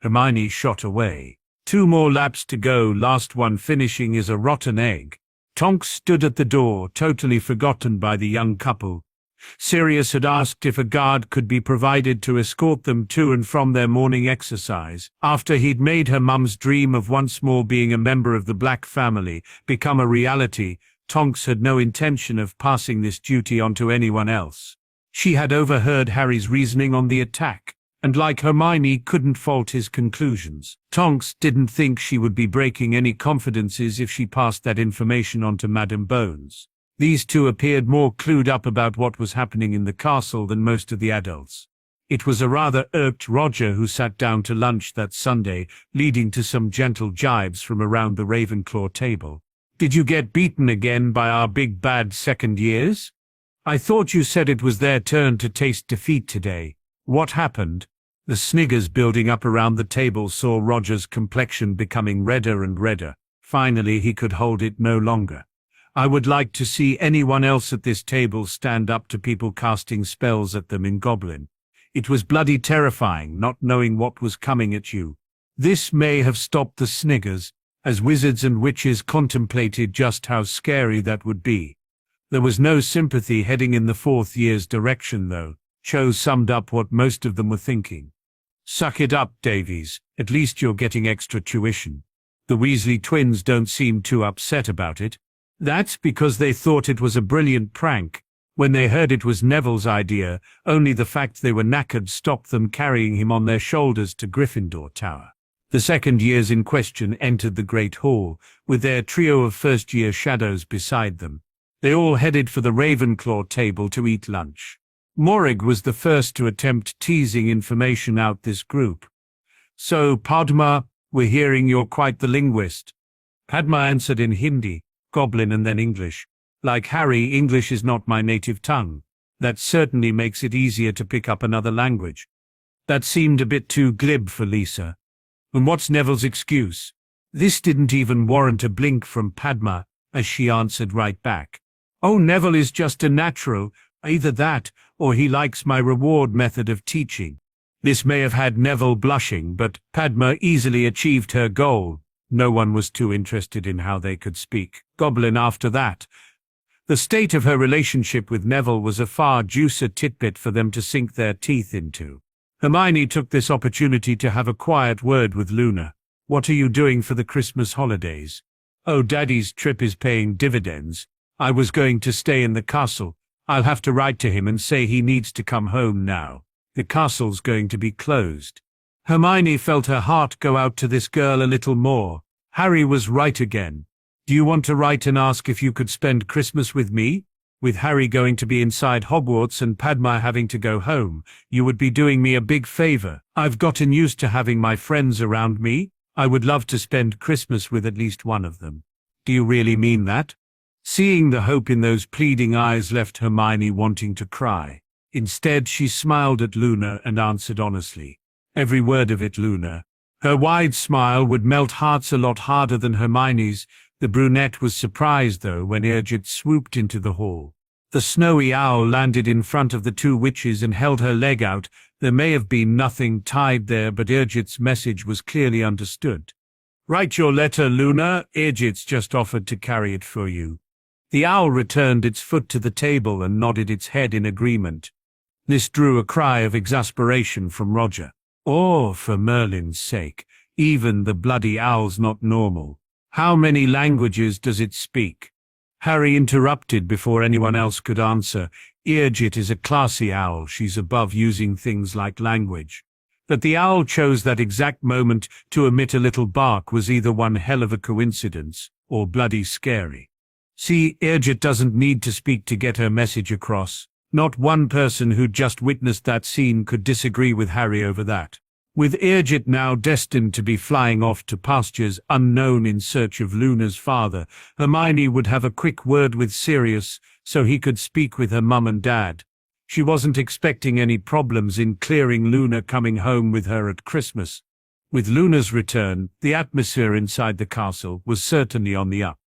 Hermione shot away. 2 more laps to go, last one finishing is a rotten egg. Tonks stood at the door, totally forgotten by the young couple. Sirius had asked if a guard could be provided to escort them to and from their morning exercise. After he'd made her mum's dream of once more being a member of the Black family become a reality, Tonks had no intention of passing this duty on to anyone else. She had overheard Harry's reasoning on the attack, and like Hermione couldn't fault his conclusions. Tonks didn't think she would be breaking any confidences if she passed that information on to Madam Bones. These two appeared more clued up about what was happening in the castle than most of the adults. It was a rather irked Roger who sat down to lunch that Sunday, leading to some gentle jibes from around the Ravenclaw table. Did you get beaten again by our big bad second years? I thought you said it was their turn to taste defeat today. What happened? The sniggers building up around the table saw Roger's complexion becoming redder and redder. Finally he could hold it no longer. I would like to see anyone else at this table stand up to people casting spells at them in Goblin. It was bloody terrifying not knowing what was coming at you. This may have stopped the sniggers, as wizards and witches contemplated just how scary that would be. There was no sympathy heading in the 4th year's direction though. Cho summed up what most of them were thinking. Suck it up, Davies, at least you're getting extra tuition. The Weasley twins don't seem too upset about it. That's because they thought it was a brilliant prank. When they heard it was Neville's idea, only the fact they were knackered stopped them carrying him on their shoulders to Gryffindor Tower. The second years in question entered the Great Hall, with their trio of first-year shadows beside them. They all headed for the Ravenclaw table to eat lunch. Morrig was the first to attempt teasing information out this group. So, Padma, we're hearing you're quite the linguist. Padma answered in Hindi, Goblin and then English. Like Harry, English is not my native tongue. That certainly makes it easier to pick up another language. That seemed a bit too glib for Lisa. And what's Neville's excuse? This didn't even warrant a blink from Padma, as she answered right back. Oh, Neville is just a natural, either that, or he likes my reward method of teaching. This may have had Neville blushing, but Padma easily achieved her goal. No one was too interested in how they could speak Goblin after that. The state of her relationship with Neville was a far juicier tidbit for them to sink their teeth into. Hermione took this opportunity to have a quiet word with Luna. What are you doing for the Christmas holidays? Oh, Daddy's trip is paying dividends. I was going to stay in the castle. I'll have to write to him and say he needs to come home now. The castle's going to be closed. Hermione felt her heart go out to this girl a little more. Harry was right again. Do you want to write and ask if you could spend Christmas with me? With Harry going to be inside Hogwarts and Padma having to go home, you would be doing me a big favor. I've gotten used to having my friends around me. I would love to spend Christmas with at least one of them. Do you really mean that? Seeing the hope in those pleading eyes left Hermione wanting to cry. Instead, she smiled at Luna and answered honestly. Every word of it, Luna. Her wide smile would melt hearts a lot harder than Hermione's. The brunette was surprised, though, when Urgit swooped into the hall. The snowy owl landed in front of the two witches and held her leg out. There may have been nothing tied there, but Irgit's message was clearly understood. "Write your letter, Luna. Irgit's just offered to carry it for you." The owl returned its foot to the table and nodded its head in agreement. This drew a cry of exasperation from Roger. "Oh, for Merlin's sake, even the bloody owl's not normal. How many languages does it speak?" Harry interrupted before anyone else could answer. "Irgit is a classy owl. She's above using things like language." That the owl chose that exact moment to emit a little bark was either one hell of a coincidence or bloody scary. See, Irgit doesn't need to speak to get her message across. Not one person who'd just witnessed that scene could disagree with Harry over that. With Irgit now destined to be flying off to pastures unknown in search of Luna's father, Hermione would have a quick word with Sirius so he could speak with her mum and dad. She wasn't expecting any problems in clearing Luna coming home with her at Christmas. With Luna's return, the atmosphere inside the castle was certainly on the up.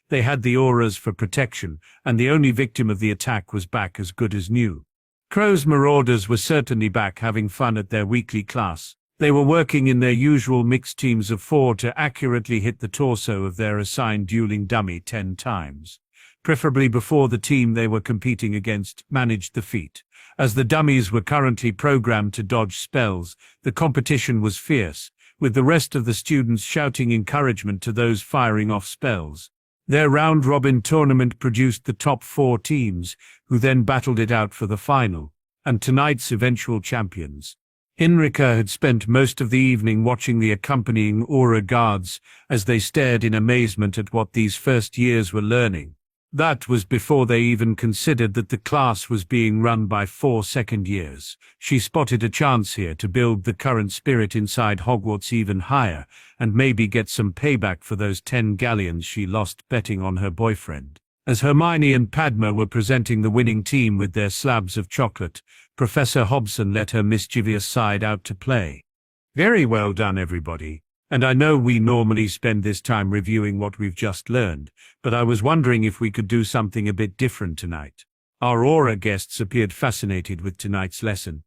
They had the auras for protection, and the only victim of the attack was back as good as new. Crow's Marauders were certainly back having fun at their weekly class. They were working in their usual mixed teams of 4 to accurately hit the torso of their assigned dueling dummy 10 times. Preferably before the team they were competing against managed the feat. As the dummies were currently programmed to dodge spells, the competition was fierce, with the rest of the students shouting encouragement to those firing off spells. Their round-robin tournament produced the top 4 teams, who then battled it out for the final, and tonight's eventual champions. Henrika had spent most of the evening watching the accompanying Aura guards as they stared in amazement at what these first years were learning. That was before they even considered that the class was being run by 4 second years. She spotted a chance here to build the current spirit inside Hogwarts even higher, and maybe get some payback for those 10 galleons she lost betting on her boyfriend. As Hermione and Padma were presenting the winning team with their slabs of chocolate, Professor Hobson let her mischievous side out to play. "Very well done, everybody. And I know we normally spend this time reviewing what we've just learned, but I was wondering if we could do something a bit different tonight." Our Aura guests appeared fascinated with tonight's lesson.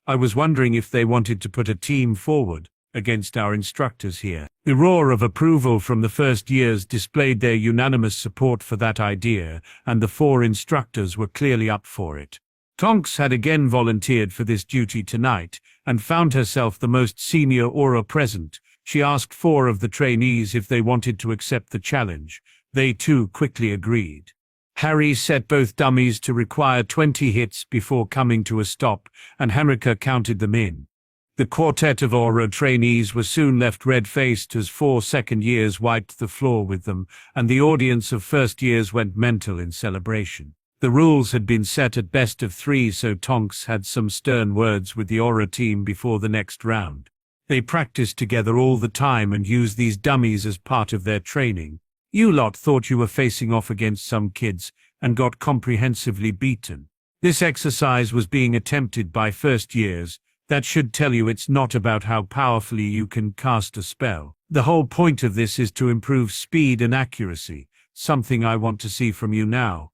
I was wondering if they wanted to put a team forward against our instructors here. The roar of approval from the first years displayed their unanimous support for that idea, and the 4 instructors were clearly up for it. Tonks had again volunteered for this duty tonight, and found herself the most senior Aura present. She asked 4 of the trainees if they wanted to accept the challenge. They too quickly agreed. Harry set both dummies to require 20 hits before coming to a stop, and Henrika counted them in. The quartet of Aura trainees were soon left red-faced as 4 second years wiped the floor with them, and the audience of first years went mental in celebration. The rules had been set at best of 3, so Tonks had some stern words with the Aura team before the next round. They practiced together all the time and used these dummies as part of their training. "You lot thought you were facing off against some kids and got comprehensively beaten. This exercise was being attempted by first years. That should tell you it's not about how powerfully you can cast a spell. The whole point of this is to improve speed and accuracy, something I want to see from you now."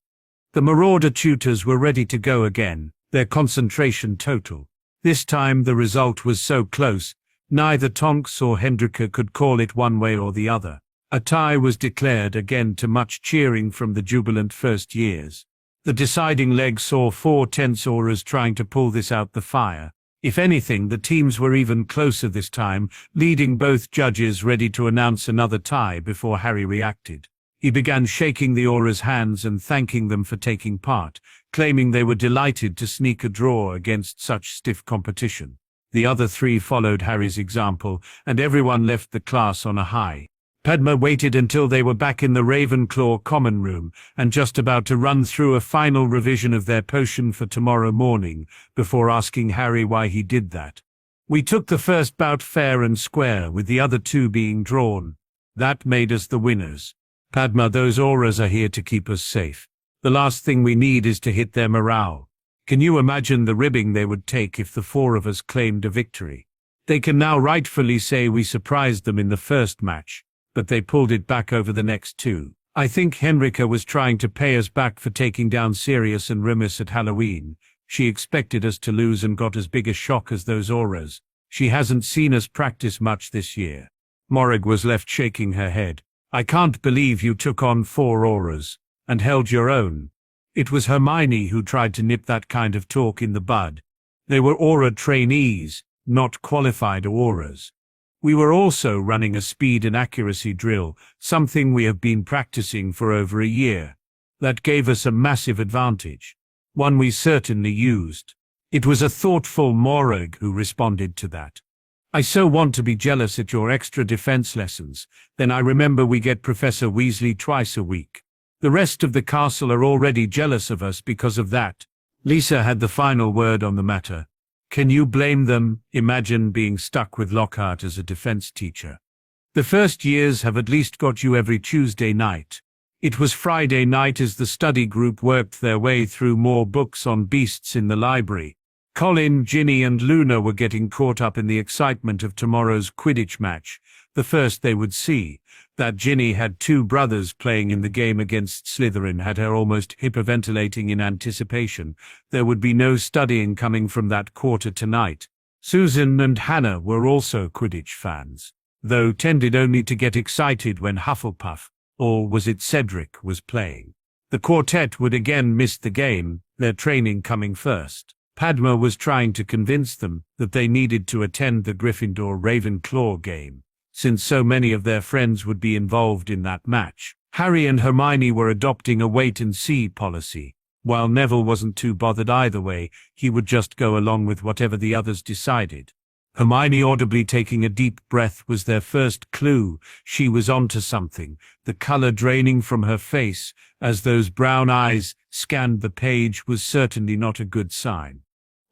The Marauder tutors were ready to go again, their concentration total. This time the result was so close, neither Tonks or Hendrika could call it one way or the other. A tie was declared again to much cheering from the jubilant first years. The deciding leg saw 4 tense Auras trying to pull this out the fire. If anything, the teams were even closer this time, leading both judges ready to announce another tie before Harry reacted. He began shaking the Aura's hands and thanking them for taking part, claiming they were delighted to sneak a draw against such stiff competition. The other 3 followed Harry's example, and everyone left the class on a high. Padma waited until they were back in the Ravenclaw common room, and just about to run through a final revision of their potion for tomorrow morning, before asking Harry why he did that. "We took the first bout fair and square, with the other 2 being drawn. That made us the winners. Padma, those Auras are here to keep us safe. The last thing we need is to hit their morale. Can you imagine the ribbing they would take if the 4 of us claimed a victory? They can now rightfully say we surprised them in the first match, but they pulled it back over the next 2. I think Henrika was trying to pay us back for taking down Sirius and Remus at Halloween. She expected us to lose and got as big a shock as those auras. She hasn't seen us practice much this year. Morag was left shaking her head. I can't believe you took on 4 auras and held your own. It was Hermione who tried to nip that kind of talk in the bud. They were aura trainees, not qualified auras. We were also running a speed and accuracy drill, something we have been practicing for over a year. That gave us a massive advantage, one we certainly used. It was a thoughtful Morag who responded to that. I so want to be jealous at your extra defense lessons. Then I remember we get Professor Weasley twice a week. The rest of the castle are already jealous of us because of that. Lisa had the final word on the matter. Can you blame them? Imagine being stuck with Lockhart as a defense teacher. The first years have at least got you every Tuesday night. It was Friday night as the study group worked their way through more books on beasts in the library. Colin, Ginny and Luna were getting caught up in the excitement of tomorrow's Quidditch match, the first they would see. That Ginny had 2 brothers playing in the game against Slytherin had her almost hyperventilating in anticipation. There would be no studying coming from that quarter tonight. Susan and Hannah were also Quidditch fans, though tended only to get excited when Hufflepuff, or was it Cedric, was playing. The quartet would again miss the game, their training coming first. Padma was trying to convince them that they needed to attend the Gryffindor Ravenclaw game, since so many of their friends would be involved in that match. Harry and Hermione were adopting a wait-and-see policy. While Neville wasn't too bothered either way, he would just go along with whatever the others decided. Hermione audibly taking a deep breath was their first clue. She was onto something, the color draining from her face as those brown eyes scanned the page was certainly not a good sign.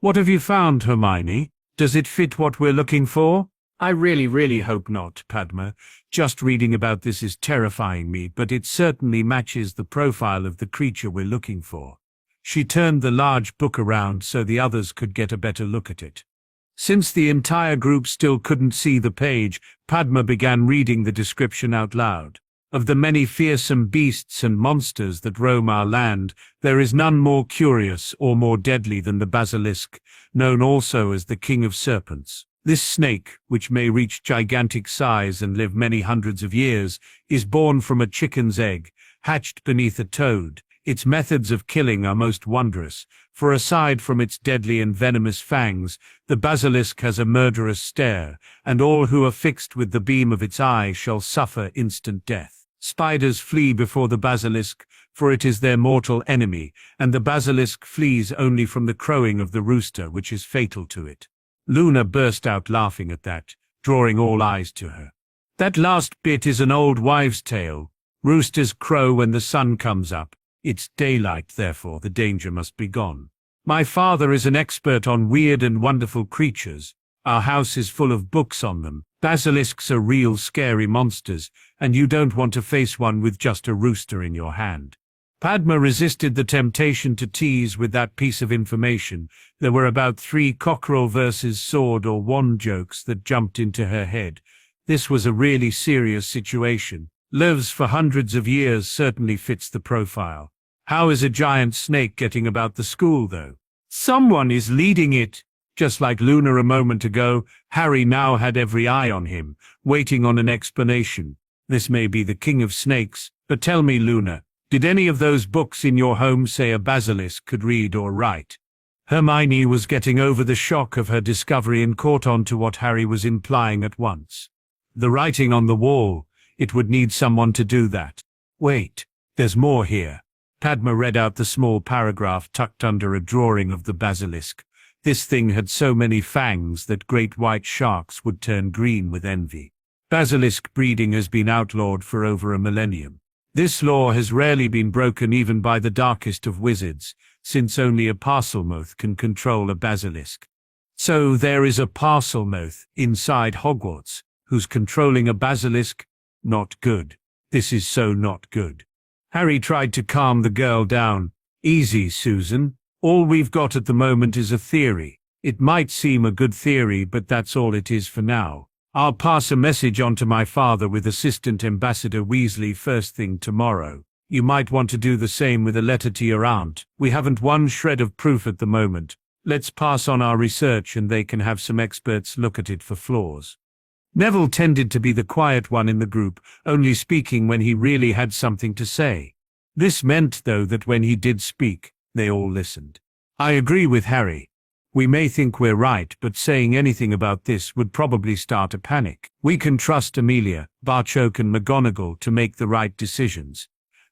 What have you found, Hermione? Does it fit what we're looking for? I really hope not, Padma. Just reading about this is terrifying me, but it certainly matches the profile of the creature we're looking for. She turned the large book around so the others could get a better look at it. Since the entire group still couldn't see the page, Padma began reading the description out loud. Of the many fearsome beasts and monsters that roam our land, there is none more curious or more deadly than the basilisk, known also as the king of serpents. This snake, which may reach gigantic size and live many hundreds of years, is born from a chicken's egg, hatched beneath a toad. Its methods of killing are most wondrous, for aside from its deadly and venomous fangs, the basilisk has a murderous stare, and all who are fixed with the beam of its eye shall suffer instant death. Spiders flee before the basilisk, for it is their mortal enemy, and the basilisk flees only from the crowing of the rooster, which is fatal to it. Luna burst out laughing at that, drawing all eyes to her. That last bit is an old wives' tale. Roosters crow when the sun comes up. It's daylight, therefore the danger must be gone. My father is an expert on weird and wonderful creatures. Our house is full of books on them. Basilisks are real scary monsters, and you don't want to face one with just a rooster in your hand. Padma resisted the temptation to tease with that piece of information. There were about 3 cockerel versus sword or wand jokes that jumped into her head. This was a really serious situation. Lives for hundreds of years certainly fits the profile. How is a giant snake getting about the school, though? Someone is leading it. Just like Luna a moment ago, Harry now had every eye on him, waiting on an explanation. This may be the king of snakes, but tell me, Luna, did any of those books in your home say a basilisk could read or write? Hermione was getting over the shock of her discovery and caught on to what Harry was implying at once. The writing on the wall, it would need someone to do that. Wait, there's more here. Padma read out the small paragraph tucked under a drawing of the basilisk. This thing had so many fangs that great white sharks would turn green with envy. Basilisk breeding has been outlawed for over a millennium. This law has rarely been broken even by the darkest of wizards, since only a Parselmoth can control a basilisk. So there is a Parselmoth inside Hogwarts, who's controlling a basilisk? Not good. This is so not good. Harry tried to calm the girl down. Easy, Susan. All we've got at the moment is a theory. It might seem a good theory, but that's all it is for now. I'll pass a message on to my father with Assistant Ambassador Weasley first thing tomorrow. You might want to do the same with a letter to your aunt. We haven't one shred of proof at the moment. Let's pass on our research and they can have some experts look at it for flaws. Neville tended to be the quiet one in the group, only speaking when he really had something to say. This meant, though, that when he did speak, they all listened. I agree with Harry. We may think we're right, but saying anything about this would probably start a panic. We can trust Amelia, Barchoke and McGonagall to make the right decisions.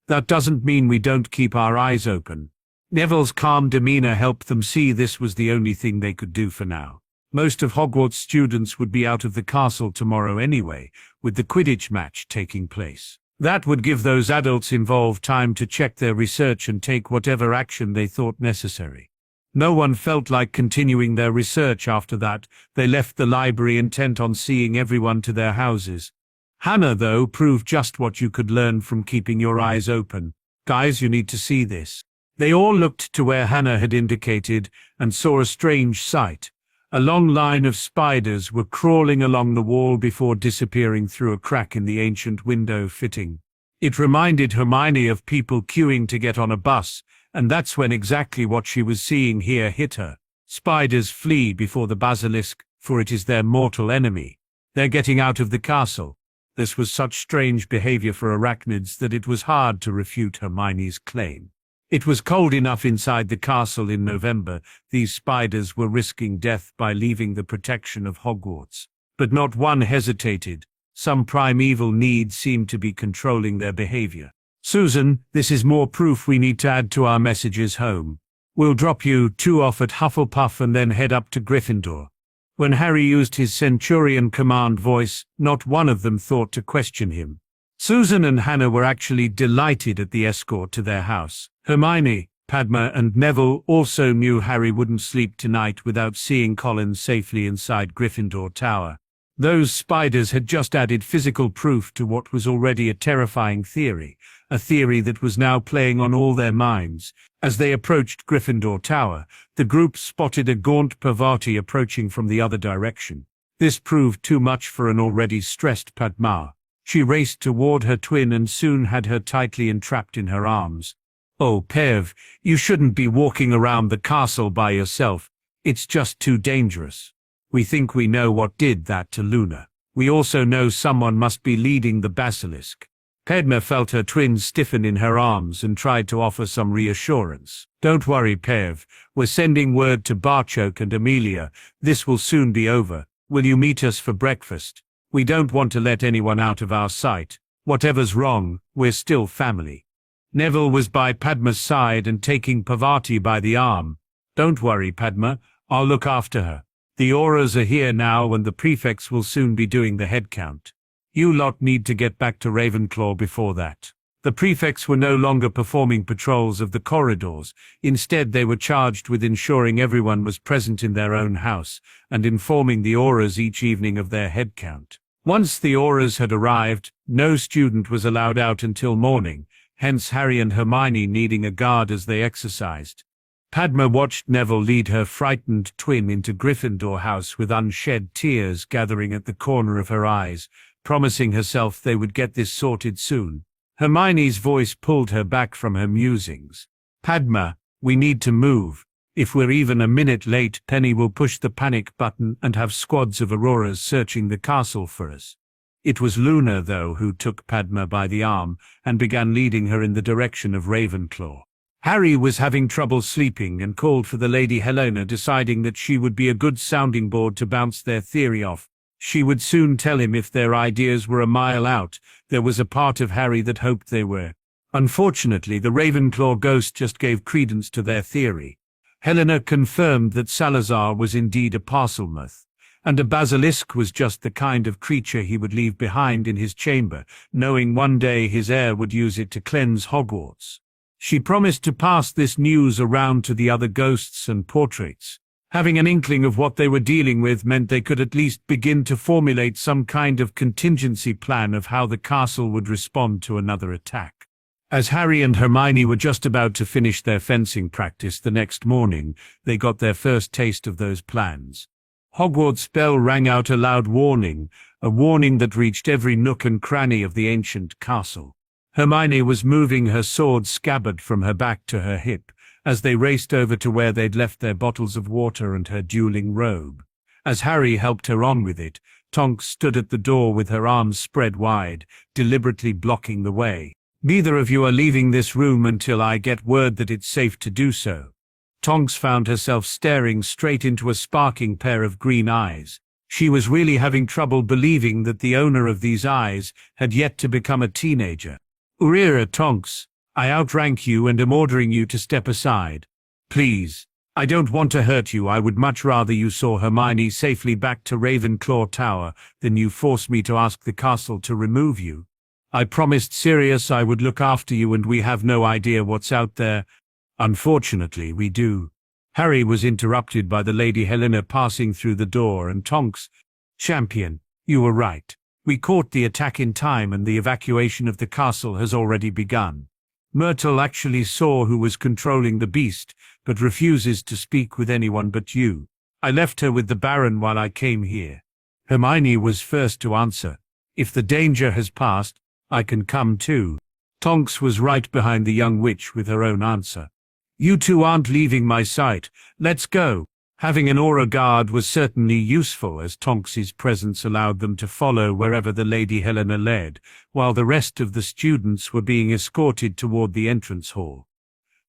That doesn't mean we don't keep our eyes open. Neville's calm demeanor helped them see this was the only thing they could do for now. Most of Hogwarts students would be out of the castle tomorrow anyway, with the Quidditch match taking place. That would give those adults involved time to check their research and take whatever action they thought necessary. No one felt like continuing their research after that. They left the library intent on seeing everyone to their houses. Hannah, though, proved just what you could learn from keeping your eyes open. Guys, you need to see this. They all looked to where Hannah had indicated and saw a strange sight. A long line of spiders were crawling along the wall before disappearing through a crack in the ancient window fitting. It reminded Hermione of people queuing to get on a bus, and that's when exactly what she was seeing here hit her. Spiders flee before the basilisk, for it is their mortal enemy. They're getting out of the castle. This was such strange behavior for arachnids that it was hard to refute Hermione's claim. It was cold enough inside the castle in November. These spiders were risking death by leaving the protection of Hogwarts. But not one hesitated. Some primeval need seemed to be controlling their behavior. Susan, this is more proof we need to add to our messages home. We'll drop you two off at Hufflepuff and then head up to Gryffindor. When Harry used his Centurion command voice, not one of them thought to question him. Susan and Hannah were actually delighted at the escort to their house. Hermione, Padma and Neville also knew Harry wouldn't sleep tonight without seeing Colin safely inside Gryffindor Tower. Those spiders had just added physical proof to what was already a terrifying theory, a theory that was now playing on all their minds. As they approached Gryffindor Tower, the group spotted a gaunt Parvati approaching from the other direction. This proved too much for an already stressed Padma. She raced toward her twin and soon had her tightly entrapped in her arms. Oh, Pev, you shouldn't be walking around the castle by yourself. It's just too dangerous. We think we know what did that to Luna. We also know someone must be leading the basilisk. Padma felt her twin stiffen in her arms and tried to offer some reassurance. Don't worry, Pev. We're sending word to Barchoke and Amelia. This will soon be over. Will you meet us for breakfast? We don't want to let anyone out of our sight. Whatever's wrong, we're still family. Neville was by Padma's side and taking Parvati by the arm. Don't worry, Padma. I'll look after her. The auras are here now and the prefects will soon be doing the head count. You lot need to get back to Ravenclaw before that. The prefects were no longer performing patrols of the corridors. Instead, they were charged with ensuring everyone was present in their own house and informing the auras each evening of their head count. Once the auras had arrived, no student was allowed out until morning, hence Harry and Hermione needing a guard as they exercised. Padma watched Neville lead her frightened twin into Gryffindor House with unshed tears gathering at the corner of her eyes, promising herself they would get this sorted soon. Hermione's voice pulled her back from her musings. Padma, we need to move. If we're even a minute late, Penny will push the panic button and have squads of Auroras searching the castle for us. It was Luna, though, who took Padma by the arm and began leading her in the direction of Ravenclaw. Harry was having trouble sleeping and called for the Lady Helena, deciding that she would be a good sounding board to bounce their theory off. She would soon tell him if their ideas were a mile out. There was a part of Harry that hoped they were. Unfortunately, the Ravenclaw ghost just gave credence to their theory. Helena confirmed that Salazar was indeed a Parselmouth, and a basilisk was just the kind of creature he would leave behind in his chamber, knowing one day his heir would use it to cleanse Hogwarts. She promised to pass this news around to the other ghosts and portraits. Having an inkling of what they were dealing with meant they could at least begin to formulate some kind of contingency plan of how the castle would respond to another attack. As Harry and Hermione were just about to finish their fencing practice the next morning, they got their first taste of those plans. Hogwarts' bell rang out a loud warning. a warning that reached every nook and cranny of the ancient castle. Hermione was moving her sword scabbard from her back to her hip as they raced over to where they'd left their bottles of water and her dueling robe. As Harry helped her on with it, Tonks stood at the door with her arms spread wide, deliberately blocking the way. "Neither of you are leaving this room until I get word that it's safe to do so." Tonks found herself staring straight into a sparking pair of green eyes. She was really having trouble believing that the owner of these eyes had yet to become a teenager. "Urira, Tonks, I outrank you and am ordering you to step aside. Please. I don't want to hurt you. I would much rather you saw Hermione safely back to Ravenclaw Tower than you force me to ask the castle to remove you. I promised Sirius I would look after you, and we have no idea what's out there." "Unfortunately, we do." Harry was interrupted by the Lady Helena passing through the door, and Tonks, "Champion, you were right. We caught the attack in time and the evacuation of the castle has already begun. Myrtle actually saw who was controlling the beast, but refuses to speak with anyone but you. I left her with the Baron while I came here." Hermione was first to answer. "If the danger has passed, I can come too." Tonks was right behind the young witch with her own answer. "You two aren't leaving my sight. Let's go." Having an aura guard was certainly useful, as Tonks's presence allowed them to follow wherever the Lady Helena led, while the rest of the students were being escorted toward the entrance hall.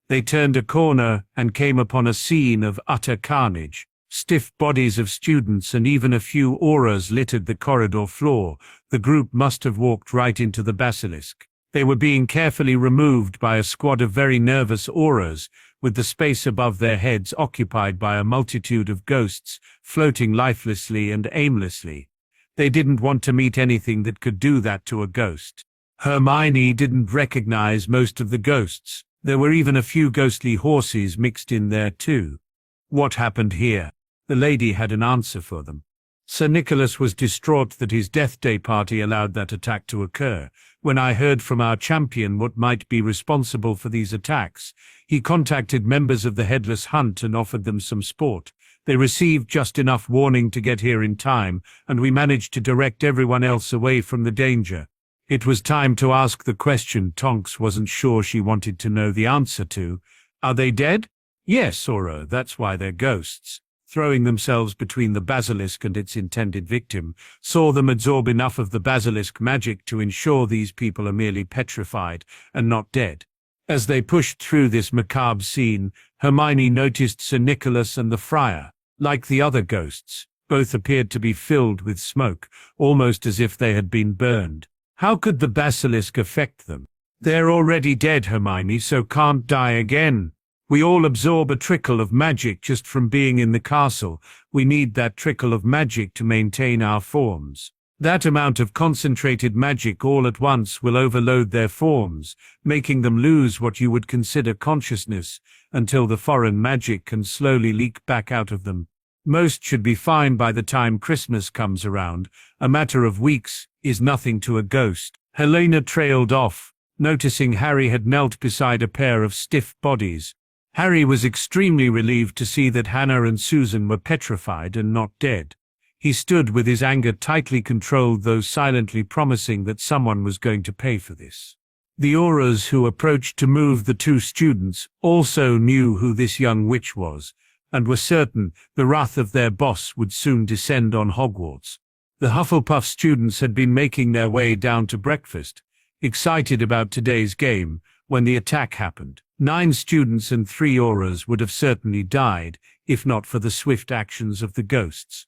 They turned a corner and came upon a scene of utter carnage. Stiff bodies of students and even a few auras littered the corridor floor. The group must have walked right into the basilisk. They were being carefully removed by a squad of very nervous auras, with the space above their heads occupied by a multitude of ghosts, floating lifelessly and aimlessly. They didn't want to meet anything that could do that to a ghost. Hermione didn't recognize most of the ghosts. There were even a few ghostly horses mixed in there too. What happened here? The lady had an answer for them. Sir Nicholas was distraught that his Death Day party allowed that attack to occur. When I heard from our champion what might be responsible for these attacks, he contacted members of the Headless Hunt and offered them some sport. They received just enough warning to get here in time, and we managed to direct everyone else away from the danger. It was time to ask the question Tonks wasn't sure she wanted to know the answer to. "Are they dead?" "Yes, Aura, that's why they're ghosts." Throwing themselves between the basilisk and its intended victim, saw them absorb enough of the basilisk magic to ensure these people are merely petrified and not dead. As they pushed through this macabre scene, Hermione noticed Sir Nicholas and the friar. Like the other ghosts, both appeared to be filled with smoke, almost as if they had been burned. How could the basilisk affect them? "They're already dead, Hermione, so can't die again. We all absorb a trickle of magic just from being in the castle. We need that trickle of magic to maintain our forms. That amount of concentrated magic all at once will overload their forms, making them lose what you would consider consciousness, until the foreign magic can slowly leak back out of them. Most should be fine by the time Christmas comes around. A matter of weeks is nothing to a ghost." Helena trailed off, noticing Harry had knelt beside a pair of stiff bodies. Harry was extremely relieved to see that Hannah and Susan were petrified and not dead. He stood with his anger tightly controlled, though silently promising that someone was going to pay for this. The auras who approached to move the two students also knew who this young witch was, and were certain the wrath of their boss would soon descend on Hogwarts. The Hufflepuff students had been making their way down to breakfast, excited about today's game, when the attack happened. 9 students and 3 auras would have certainly died, if not for the swift actions of the ghosts.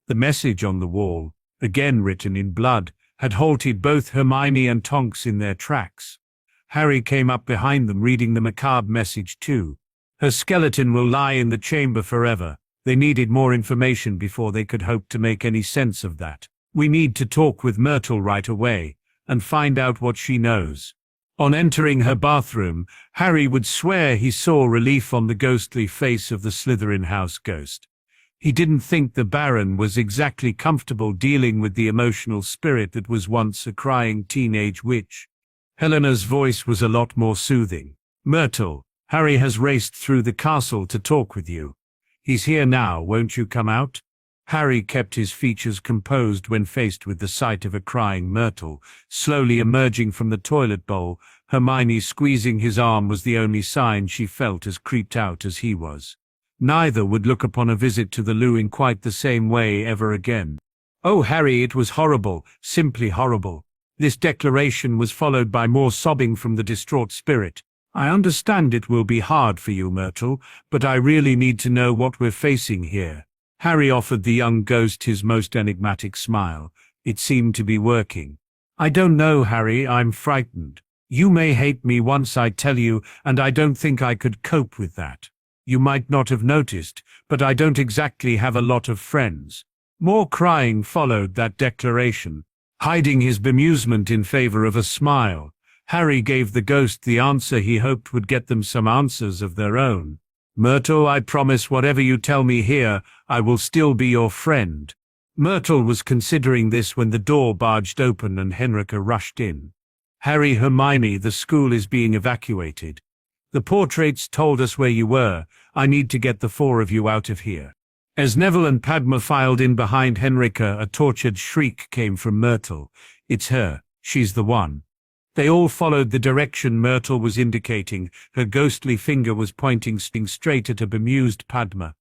The message on the wall, again written in blood, had halted both Hermione and Tonks in their tracks. Harry came up behind them, reading the macabre message too. "Her skeleton will lie in the chamber forever." They needed more information before they could hope to make any sense of that. "We need to talk with Myrtle right away, and find out what she knows." On entering her bathroom, Harry would swear he saw relief on the ghostly face of the Slytherin house ghost. He didn't think the Baron was exactly comfortable dealing with the emotional spirit that was once a crying teenage witch. Helena's voice was a lot more soothing. "Myrtle, Harry has raced through the castle to talk with you. He's here now, won't you come out?" Harry kept his features composed when faced with the sight of a crying Myrtle, slowly emerging from the toilet bowl. Hermione squeezing his arm was the only sign she felt as creeped out as he was. Neither would look upon a visit to the loo in quite the same way ever again. Oh, Harry, it was horrible, simply horrible. This declaration was followed by more sobbing from the distraught spirit. I understand it will be hard for you, Myrtle, but I really need to know what we're facing here. Harry offered the young ghost his most enigmatic smile. It seemed to be working. I don't know, Harry, I'm frightened. You may hate me once I tell you, and I don't think I could cope with that. You might not have noticed, but I don't exactly have a lot of friends. More crying followed that declaration. Hiding his bemusement in favor of a smile, Harry gave the ghost the answer he hoped would get them some answers of their own. Myrtle, I promise whatever you tell me here, I will still be your friend. Myrtle was considering this when the door barged open and Henrika rushed in. Harry, Hermione, the school is being evacuated. The portraits told us where you were. I need to get the four of you out of here. As Neville and Padma filed in behind Henrika, a tortured shriek came from Myrtle. It's her. She's the one. They all followed the direction Myrtle was indicating. Her ghostly finger was pointing straight at a bemused Padma.